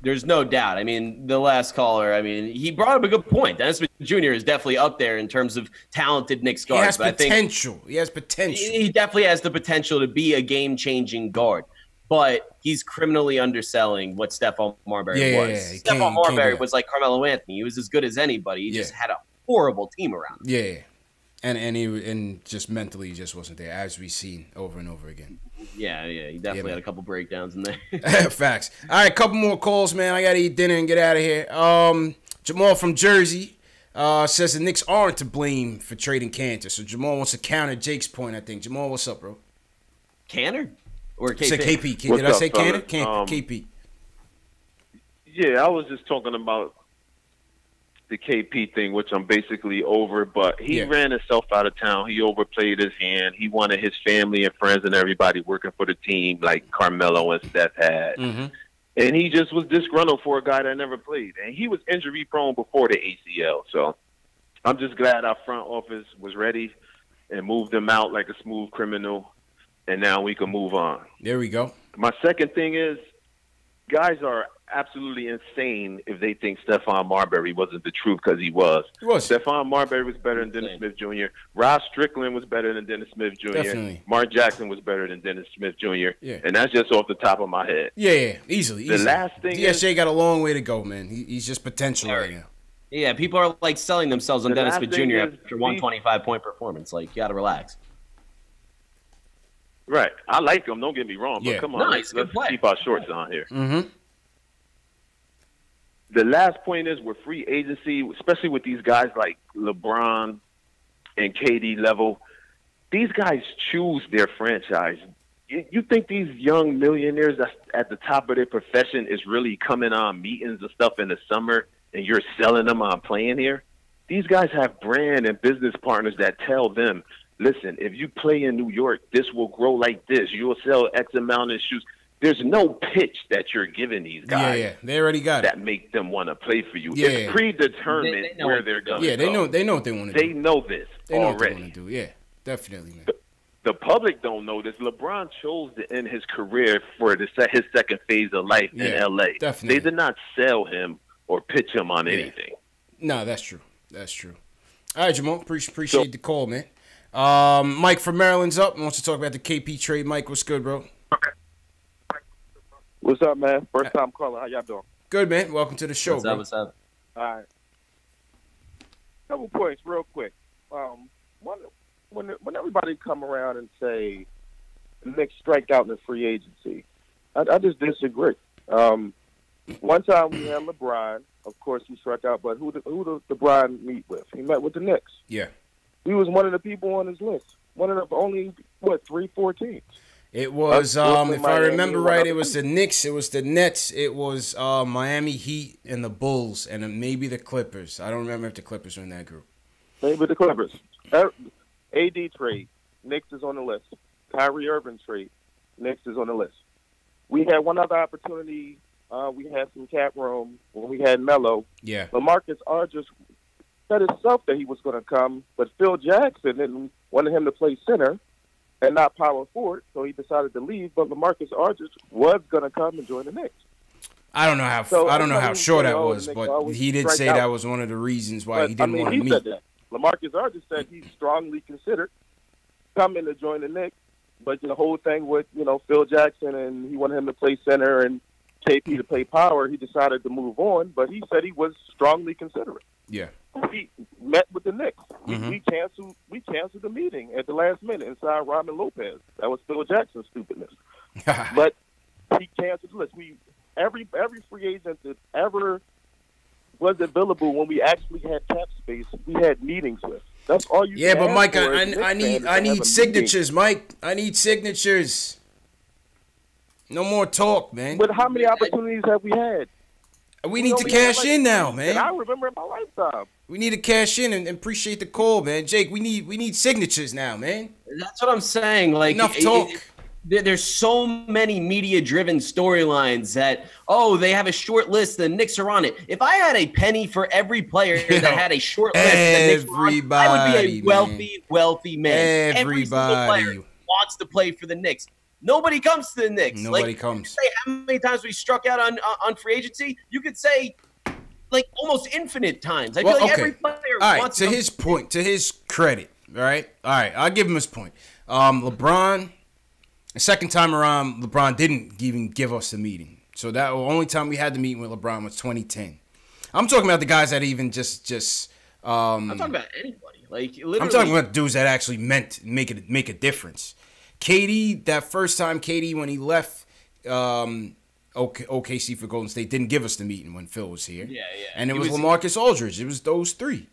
Speaker 2: there's no doubt. I mean, the last caller. I mean, he brought up a good point. Dennis Smith Jr. is definitely up there in terms of talented Knicks guards.
Speaker 1: He has potential. He has potential.
Speaker 2: He definitely has the potential to be a game-changing guard. But he's criminally underselling what Stephon Marbury was.
Speaker 1: Yeah,
Speaker 2: Stephon Marbury was like Carmelo Anthony. He was as good as anybody. He just had a horrible team around him.
Speaker 1: Yeah, and just mentally he just wasn't there, as we've seen over and over again.
Speaker 2: Yeah, he definitely had a couple breakdowns in there.
Speaker 1: Facts. All right, couple more calls, man. I got to eat dinner and get out of here. Jamal from Jersey says the Knicks aren't to blame for trading Cantor. So Jamal wants to counter Jake's point, I think. Jamal, what's up, bro?
Speaker 2: Cantor? Or KP?
Speaker 1: I said KP. Did I say Cantor? KP.
Speaker 5: Yeah, I was just talking about the KP thing, which I'm basically over, but he ran himself out of town. He overplayed his hand. He wanted his family and friends and everybody working for the team like Carmelo and Steph had.
Speaker 1: Mm-hmm.
Speaker 5: And he just was disgruntled for a guy that never played. And he was injury prone before the ACL. So I'm just glad our front office was ready and moved him out like a smooth criminal. And now we can move on.
Speaker 1: There we go.
Speaker 5: My second thing is guys are absolutely insane if they think Stephon Marbury wasn't the truth, because he was. Stephon Marbury was better than Dennis Smith Jr. Ross Strickland was better than Dennis Smith Jr.
Speaker 1: Definitely.
Speaker 5: Mark Jackson was better than Dennis Smith Jr.
Speaker 1: Yeah.
Speaker 5: And that's just off the top of my head.
Speaker 1: Yeah, easily.
Speaker 5: The last thing
Speaker 1: DSJ got a long way to go, man. He's just potential right now.
Speaker 2: Yeah, people are like selling themselves on Dennis Smith Jr. after 125-point performance. Like, you got to relax.
Speaker 10: Right. I like him. Don't get me wrong, but come on,
Speaker 2: Nice,
Speaker 10: let's keep our shorts on here.
Speaker 1: Mm-hmm.
Speaker 10: The last point is with free agency, especially with these guys like LeBron and KD level, these guys choose their franchise. You think these young millionaires that's at the top of their profession is really coming on meetings and stuff in the summer and you're selling them on playing here? These guys have brand and business partners that tell them, listen, if you play in New York, this will grow like this. You will sell X amount of shoes. There's no pitch that you're giving these guys.
Speaker 1: Yeah. They already got
Speaker 10: that
Speaker 1: it.
Speaker 10: make them want to play for you.
Speaker 1: Yeah.
Speaker 10: It's predetermined
Speaker 2: They know
Speaker 10: where
Speaker 2: what
Speaker 10: they're going.
Speaker 1: Yeah, they know what they want to do.
Speaker 10: They know this
Speaker 1: They know
Speaker 10: already.
Speaker 1: what they want to do. Yeah, definitely, man.
Speaker 10: The public don't know this. LeBron chose to end his career for his second phase of life in L.A.
Speaker 1: Definitely.
Speaker 10: They did not sell him or pitch him on anything.
Speaker 1: No, that's true. That's true. All right, Jamal. Appreciate the call, man. Mike from Maryland's up. Wants to talk about the KP trade. Mike, what's good, bro?
Speaker 11: What's up, man? First time caller. How y'all doing?
Speaker 1: Good, man. Welcome to the show,
Speaker 2: What's
Speaker 1: bro.
Speaker 2: up? What's up?
Speaker 11: All right. Couple points real quick. When everybody come around and say the Knicks strike out in the free agency, I just disagree. One time we had LeBron. Of course, he struck out, but who did LeBron meet with? He met with the Knicks.
Speaker 1: Yeah.
Speaker 11: He was one of the people on his list. One of the only, 3-4 teams.
Speaker 1: It was, if I remember right, it was the Knicks, it was the Nets, it was Miami Heat and the Bulls, and then maybe the Clippers. I don't remember if the Clippers were in that group.
Speaker 11: Maybe the Clippers. AD trade, Knicks is on the list. Kyrie Irving trade, Knicks is on the list. We had one other opportunity. We had some cap room when we had Melo.
Speaker 1: Yeah.
Speaker 11: LaMarcus Aldridge said himself that he was going to come, but Phil Jackson didn't wanted him to play center and not power forward, so he decided to leave. But LaMarcus Aldridge was going to come and join the Knicks.
Speaker 1: I don't know how sure that was, but he did say that was one of the reasons why he didn't want to meet.
Speaker 11: Said that. LaMarcus Aldridge said he strongly considered coming to join the Knicks, but the whole thing with Phil Jackson and he wanted him to play center and KP to play power, he decided to move on. But he said he was strongly considerate.
Speaker 1: Yeah.
Speaker 11: He met with the Knicks.
Speaker 1: Mm-hmm.
Speaker 11: We canceled the meeting at the last minute inside Robin Lopez. That was Phil Jackson's stupidness. But he canceled the list. Every free agent that ever was available when we actually had cap space, we had meetings with. That's all you.
Speaker 1: Yeah,
Speaker 11: can
Speaker 1: but
Speaker 11: ask
Speaker 1: Mike,
Speaker 11: for
Speaker 1: I need signatures, Mike. I need signatures. No more talk, man.
Speaker 11: But how many opportunities have we had?
Speaker 1: We need to cash in now, man.
Speaker 11: And I remember in my lifetime.
Speaker 1: We need to cash in and appreciate the call, man. Jake, we need signatures now, man.
Speaker 2: That's what I'm saying. Like,
Speaker 1: enough talk.
Speaker 2: There's so many media-driven storylines that, they have a short list. The Knicks are on it. If I had a penny for every player that had a short list, I would be a wealthy man. Every single player wants to play for the Knicks. Nobody comes to the Knicks.
Speaker 1: Nobody comes.
Speaker 2: Say how many times we struck out on free agency? You could say almost infinite times. I feel like every player wants
Speaker 1: to his point, to his credit, all right? All right, I'll give him his point. LeBron, the second time around, LeBron didn't even give us the meeting. So that the only time we had the meeting with LeBron was 2010. I'm talking about the guys that even just
Speaker 2: I'm talking about anybody. Literally.
Speaker 1: I'm talking about dudes that actually meant make a difference. KD, that first time KD when he left OKC for Golden State didn't give us the meeting when Phil was here.
Speaker 2: Yeah.
Speaker 1: And it was LaMarcus Aldridge. It was those three.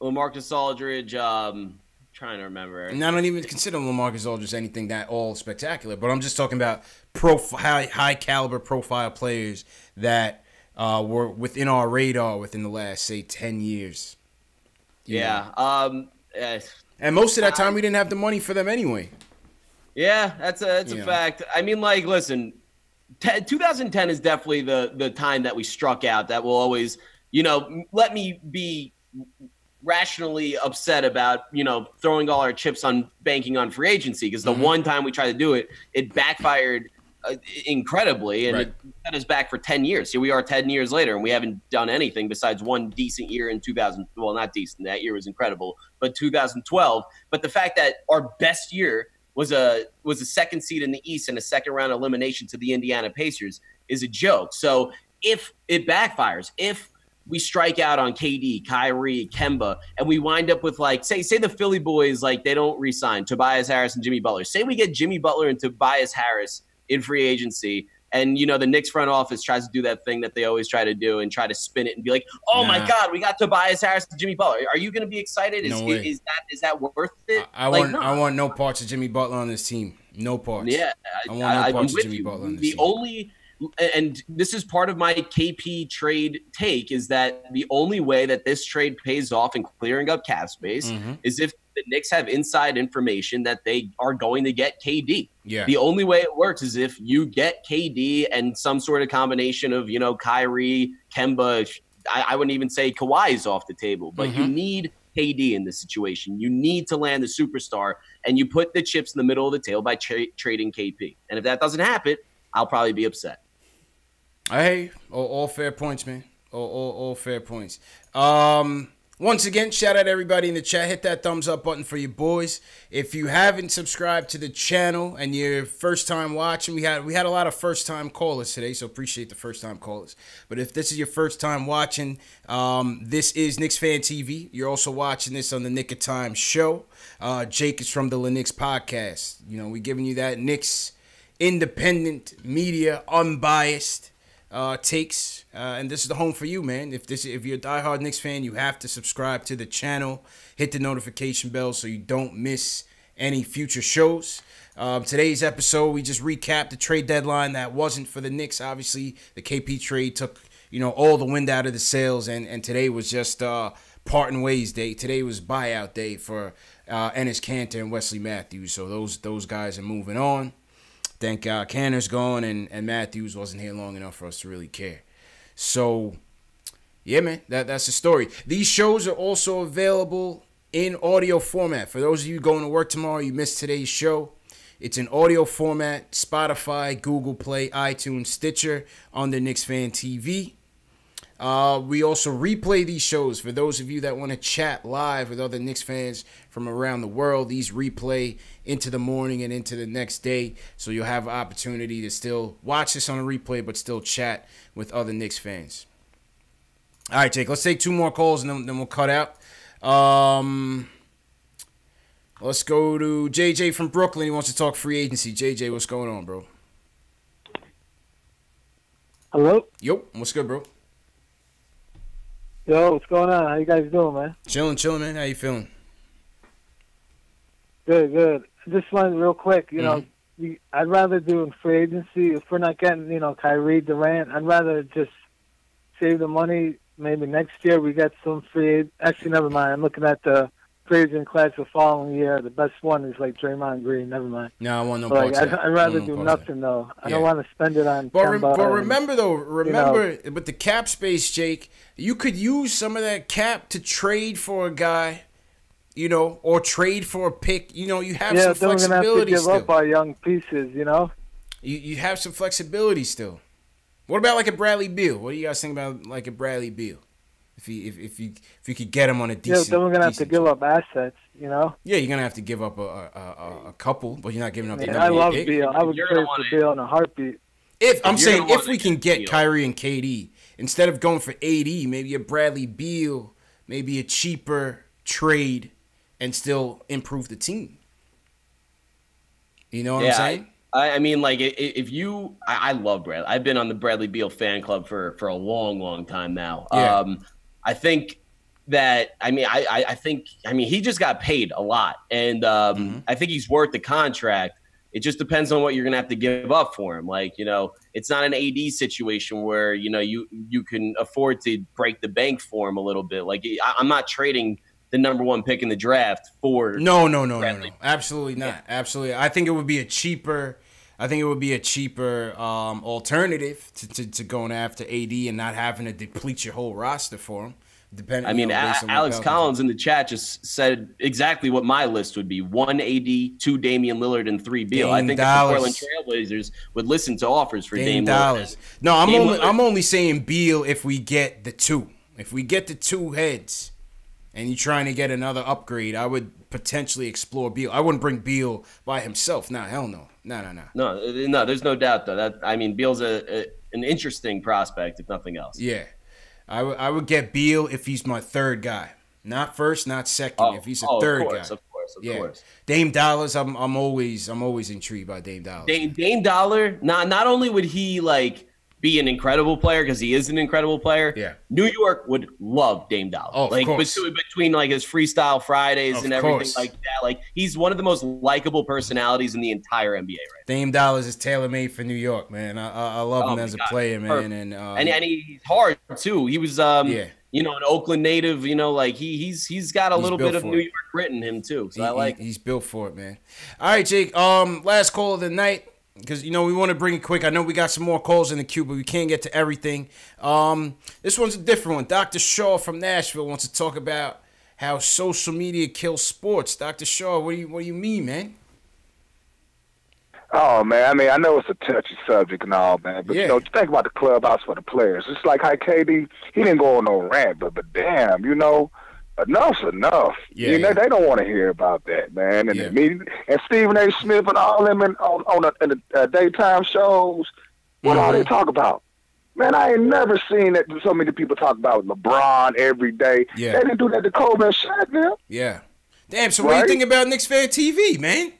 Speaker 2: LaMarcus Aldridge, trying to remember.
Speaker 1: And I don't even consider LaMarcus Aldridge anything that all spectacular, but I'm just talking about high caliber profile players that were within our radar within the last, say, 10 years.
Speaker 2: Yeah.
Speaker 1: And most of that time we didn't have the money for them anyway.
Speaker 2: Yeah, that's a fact. I mean, listen, 2010 is definitely the time that we struck out. That will always, let me be rationally upset about, throwing all our chips on banking on free agency, because the one time we tried to do it, it backfired incredibly, and it set us back for 10 years. Here we are 10 years later, and we haven't done anything besides one decent year in 2000. Well, not decent. That year was incredible, but 2012. But the fact that our best year was a second seed in the East and a second round elimination to the Indiana Pacers is a joke. So if it backfires, if we strike out on KD, Kyrie, Kemba, and we wind up with like, say the Philly boys, like they don't re-sign Tobias Harris and Jimmy Butler. Say we get Jimmy Butler and Tobias Harris in free agency, and the Knicks front office tries to do that thing that they always try to do and try to spin it and be like, oh my God, we got Tobias Harris and Jimmy Butler. Are you going to be excited?
Speaker 1: No way.
Speaker 2: Is that worth it?
Speaker 1: I want no parts of Jimmy Butler on this team. No parts.
Speaker 2: Yeah,
Speaker 1: I want no parts of Jimmy Butler on this team.
Speaker 2: And this is part of my KP trade take, is that the only way that this trade pays off in clearing up cap space is if the Knicks have inside information that they are going to get KD.
Speaker 1: Yeah.
Speaker 2: The only way it works is if you get KD and some sort of combination of, Kyrie, Kemba. I wouldn't even say Kawhi is off the table, but you need KD in this situation. You need to land the superstar, and you put the chips in the middle of the table by trading KP. And if that doesn't happen, I'll probably be upset.
Speaker 1: Hey, all fair points, man. All fair points. Once again, shout out everybody in the chat. Hit that thumbs up button for your boys. If you haven't subscribed to the channel and you're first time watching, we had a lot of first time callers today, so appreciate the first time callers. But if this is your first time watching, this is Knicks Fan TV. You're also watching this on the Nick of Time show. Jake is from the Knicks podcast. We're giving you that Knicks independent media, unbiased takes, and this is the home for you, man. If you're a diehard Knicks fan, you have to subscribe to the channel, hit the notification bell so you don't miss any future shows. Today's episode, we just recapped the trade deadline that wasn't for the Knicks. Obviously, the KP trade took all the wind out of the sails, and today was just parting ways day. Today was buyout day for Enes Kanter and Wesley Matthews. So those guys are moving on. Thank God Canner's gone and Matthews wasn't here long enough for us to really care. So, yeah, man, that's the story. These shows are also available in audio format. For those of you going to work tomorrow, you missed today's show. It's in audio format, Spotify, Google Play, iTunes, Stitcher, on the Knicks Fan TV. We also replay these shows. For those of you that want to chat live with other Knicks fans from around the world, these replay into the morning and into the next day. So you'll have an opportunity to still watch this on a replay, but still chat with other Knicks fans. All right, Jake, let's take two more calls and then we'll cut out. Let's go to JJ from Brooklyn. He wants to talk free agency. JJ, what's going on, bro?
Speaker 3: Hello?
Speaker 1: Yo, what's good, bro?
Speaker 3: Yo, what's going on? How you guys doing, man?
Speaker 1: Chilling, man. How you feeling?
Speaker 3: Good. Just wanted real quick, I'd rather do in free agency, if we're not getting, Kyrie, Durant, I'd rather just save the money. Maybe next year we get some free. Actually, never mind. I'm looking at the free agent class the following year. The best one is like Draymond Green. Never mind.
Speaker 1: No, I want no parts of that.
Speaker 3: I'd rather do nothing, though. I don't want to spend it on
Speaker 1: But remember, with the cap space, Jake, you could use some of that cap to trade for a guy, or trade for a pick. You have some flexibility still. Yeah, then we're going to have to give up our
Speaker 3: young pieces,
Speaker 1: You have some flexibility still. What about like a Bradley Beal? What do you guys think about like a Bradley Beal? If you could get him on a decent.
Speaker 3: Yeah, then we're gonna have to give up assets,
Speaker 1: Yeah, you're gonna have to give up a couple, but you're not giving up the number.
Speaker 3: I love Beal. I would trade for Beal in a heartbeat.
Speaker 1: If we can get Kyrie and KD instead of going for AD, maybe a Bradley Beal, maybe a cheaper trade, and still improve the team. You know what I'm saying?
Speaker 2: I mean, like, if you, I love Bradley. I've been on the Bradley Beal fan club for a long time now.
Speaker 1: Yeah.
Speaker 2: I think that, I think he just got paid a lot, and I think he's worth the contract. It just depends on what you're gonna have to give up for him. Like, it's not an AD situation where you can afford to break the bank for him a little bit. Like, I'm not trading the number one pick in the draft for
Speaker 1: no, absolutely not. Absolutely, I think it would be a cheaper alternative to going after AD and not having to deplete your whole roster for him.
Speaker 2: Alex Collins in the chat just said exactly what my list would be: 1 AD, 2 Damian Lillard, and 3 Beal. I think the Portland Trailblazers would listen to offers for Dame Lillard.
Speaker 1: No, I'm only saying Beal if we get the two. If we get the two heads, and you're trying to get another upgrade, I would potentially explore Beal. I wouldn't bring Beal by himself. Nah, hell no.
Speaker 2: No, there's no doubt though. Beal's an interesting prospect, if nothing else.
Speaker 1: Yeah. I would get Beal if he's my third guy. Not first, not second. If he's a third guy.
Speaker 2: Of course.
Speaker 1: Dame Dollars, I'm always intrigued by Dame Dollars.
Speaker 2: Dame Dollar, not only would he like be an incredible player because he is an incredible player.
Speaker 1: Yeah.
Speaker 2: New York would love Dame Dollar.
Speaker 1: Oh,
Speaker 2: like
Speaker 1: of course.
Speaker 2: between like his freestyle Fridays
Speaker 1: Of
Speaker 2: and everything
Speaker 1: course.
Speaker 2: like that. Like he's one of the most likable personalities in the entire NBA right
Speaker 1: Dame Dollars is tailor made for New York, man. I love him as a player, man.
Speaker 2: Perfect.
Speaker 1: And
Speaker 2: and he's hard too. He was you know, an Oakland native, you know, like he's got a little bit of New York grit in him too. So
Speaker 1: he's built for it, man. All right, Jake. Last call of the night. Because, you know, we want to bring it quick. I know we got some more calls in the queue, but we can't get to everything. This one's a different one. Dr. Shaw from Nashville wants to talk about how social media kills sports. Dr. Shaw, what do you mean, man?
Speaker 12: Oh, man, I mean, I know it's a touchy subject and all, man, but, you know, think about the clubhouse for the players. It's like how KD, he didn't go on no rant, but damn, you know, enough's enough.
Speaker 1: Yeah,
Speaker 12: you know, they don't want to hear about that, man. And and Stephen A. Smith and all them on the daytime shows, what all they talk about? Man, I ain't never seen that so many people talk about LeBron every day.
Speaker 1: Yeah.
Speaker 12: They didn't do that to Kobe and Shaq, man.
Speaker 1: Yeah. Damn, so what do you think about Knicks Fan TV, man?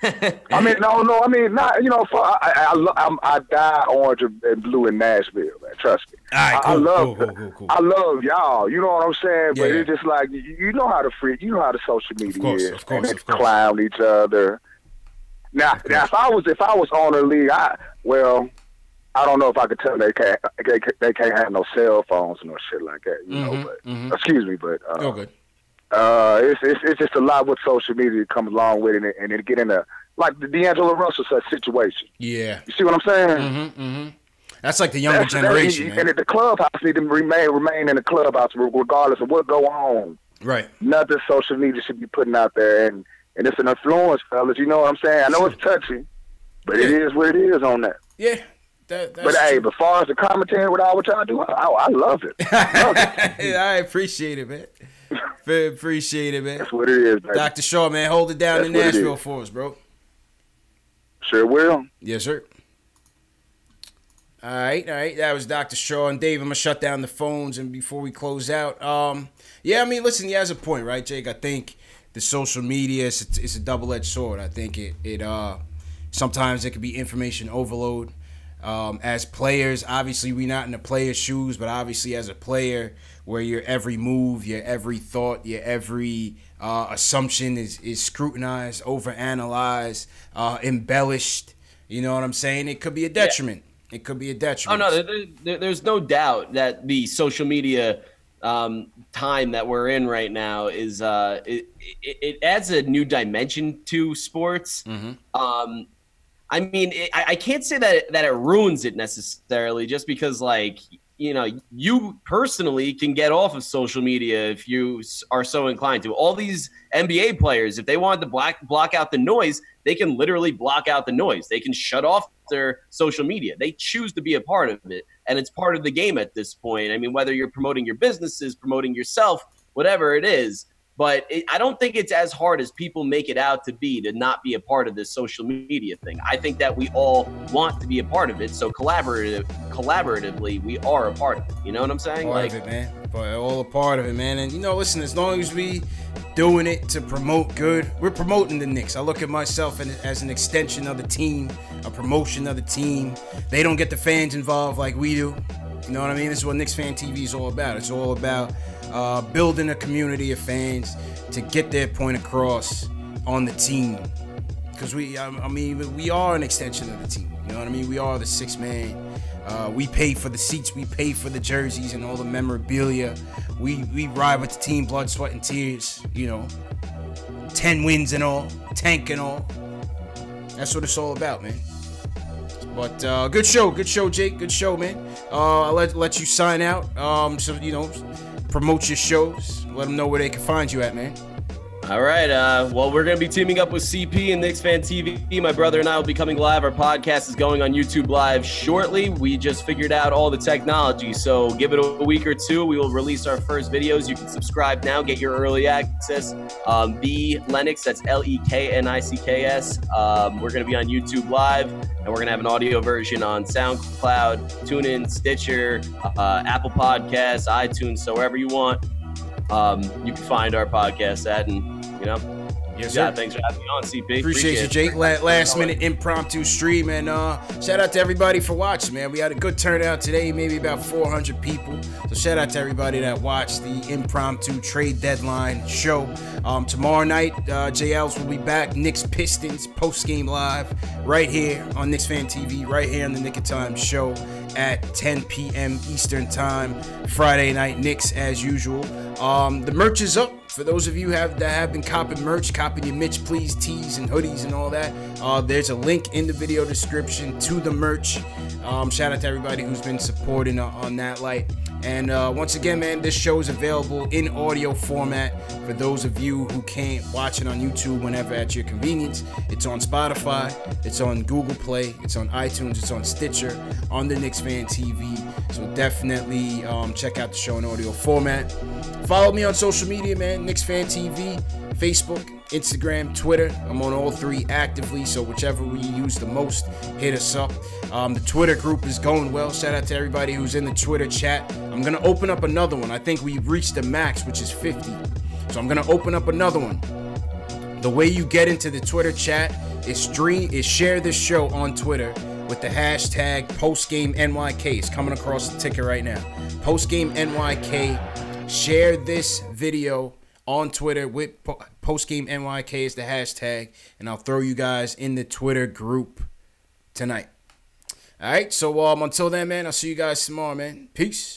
Speaker 12: I mean, I mean, not, you know, I die orange and blue in Nashville, man. Trust me.
Speaker 1: All right,
Speaker 12: cool. I love y'all. You know what I'm saying? But
Speaker 1: Yeah.
Speaker 12: it's just like you know how to you know how the social media is.
Speaker 1: Of course.
Speaker 12: Clown each other. Now, if I was on the league, I don't know if I could tell them they can't have no cell phones and no shit like that. You know, but excuse me, but
Speaker 1: good.
Speaker 12: It's just a lot with social media comes along with it, and it get into like the D'Angelo Russell situation.
Speaker 1: Yeah.
Speaker 12: You see what I'm saying?
Speaker 1: That's like the younger generation, man.
Speaker 12: And the clubhouse need to remain in the clubhouse regardless of what go on.
Speaker 1: Right.
Speaker 12: Nothing social media should be putting out there, and it's an influence, fellas. You know what I'm saying? I know it's touchy, but it is what it is on that.
Speaker 1: Yeah.
Speaker 12: But hey, as far as the commentary with all what y'all do, I love it.
Speaker 1: I appreciate it, man. Appreciate it, man.
Speaker 12: That's what it is, baby.
Speaker 1: Dr. Shaw, man, hold it down in Nashville for us, bro.
Speaker 12: Sure will.
Speaker 1: Yes, sir. All right. That was Dr. Shaw. And Dave, I'm going to shut down the phones and before we close out. Yeah, I mean, listen, he has a point, right, Jake? I think the social media is a double-edged sword. I think it sometimes it could be information overload. As players, obviously we're not in the player's shoes, but obviously as a player, where your every move, your every thought, your every assumption is scrutinized, overanalyzed, embellished. You know what I'm saying? It could be a detriment. Yeah. It could be a detriment.
Speaker 2: Oh, no, there's no doubt that the social media time that we're in right now is it adds a new dimension to sports. I mean, I can't say that it ruins it necessarily, just because, like, you know, you personally can get off of social media if you are so inclined to. All these NBA players, if they wanted to block out the noise, they can literally block out the noise. They can shut off their social media. They choose to be a part of it, and it's part of the game at this point. I mean, whether you're promoting your businesses, promoting yourself, whatever it is. But I don't think it's as hard as people make it out to be to not be a part of this social media thing. I think that we all want to be a part of it. So collaboratively, we are a part of it. You know what I'm saying?
Speaker 1: Part of it, man. But all a part of it, man. And, you know, listen, as long as we doing it to promote good, we're promoting the Knicks. I look at myself as an extension of the team, a promotion of the team. They don't get the fans involved like we do. You know what I mean? This is what Knicks Fan TV is all about. It's all about building a community of fans to get their point across on the team. Because we are an extension of the team. You know what I mean? We are the sixth man. We pay for the seats. We pay for the jerseys and all the memorabilia. We ride with the team, blood, sweat, and tears. You know, 10 wins and all, tank and all. That's what it's all about, man. But good show, Jake. Good show, man. I'll let you sign out. So, you know, promote your shows. Let them know where they can find you at, man.
Speaker 2: All right. Well, we're going to be teaming up with CP and Knicks Fan TV. My brother and I will be coming live. Our podcast is going on YouTube Live shortly. We just figured out all the technology, so give it a week or two. We will release our first videos. You can subscribe now, get your early access. The Lennox, that's LEKNICKS. We're going to be on YouTube Live, and we're going to have an audio version on Soundcloud, TuneIn, Stitcher, Apple Podcasts, iTunes, so wherever you want. You can find our podcast at, and yes, sir. Thanks for having me on, CP.
Speaker 1: Appreciate you, Jake. Last minute impromptu stream, and shout out to everybody for watching, man. We had a good turnout today, maybe about 400 people. So shout out to everybody that watched the impromptu trade deadline show. Tomorrow night, JLs will be back. Knicks Pistons post game live right here on Knicks Fan TV, right here on the Nick of Time show at 10 p.m. Eastern Time. Friday night, Knicks as usual. The merch is up. For those of you that have been copping merch, copping your Mitch Please tees and hoodies and all that, there's a link in the video description to the merch. Shout out to everybody who's been supporting on that light. And once again, man, this show is available in audio format for those of you who can't watch it on YouTube whenever at your convenience. It's on Spotify, it's on Google Play, it's on iTunes, it's on Stitcher, on the Knicks Fan TV. So definitely check out the show in audio format. Follow me on social media, man. Knicks Fan TV, Facebook, Instagram, Twitter. I'm on all three actively, so whichever we use the most, hit us up. The Twitter group is going well. Shout out to everybody who's in the Twitter chat. I'm going to open up another one. I think we've reached the max, which is 50. So I'm going to open up another one. The way you get into the Twitter chat is share this show on Twitter with the hashtag PostGameNYK. It's coming across the ticker right now. PostGameNYK. Share this video on Twitter with PostGameNYK is the hashtag, and I'll throw you guys in the Twitter group tonight. All right, so until then, man, I'll see you guys tomorrow, man. Peace.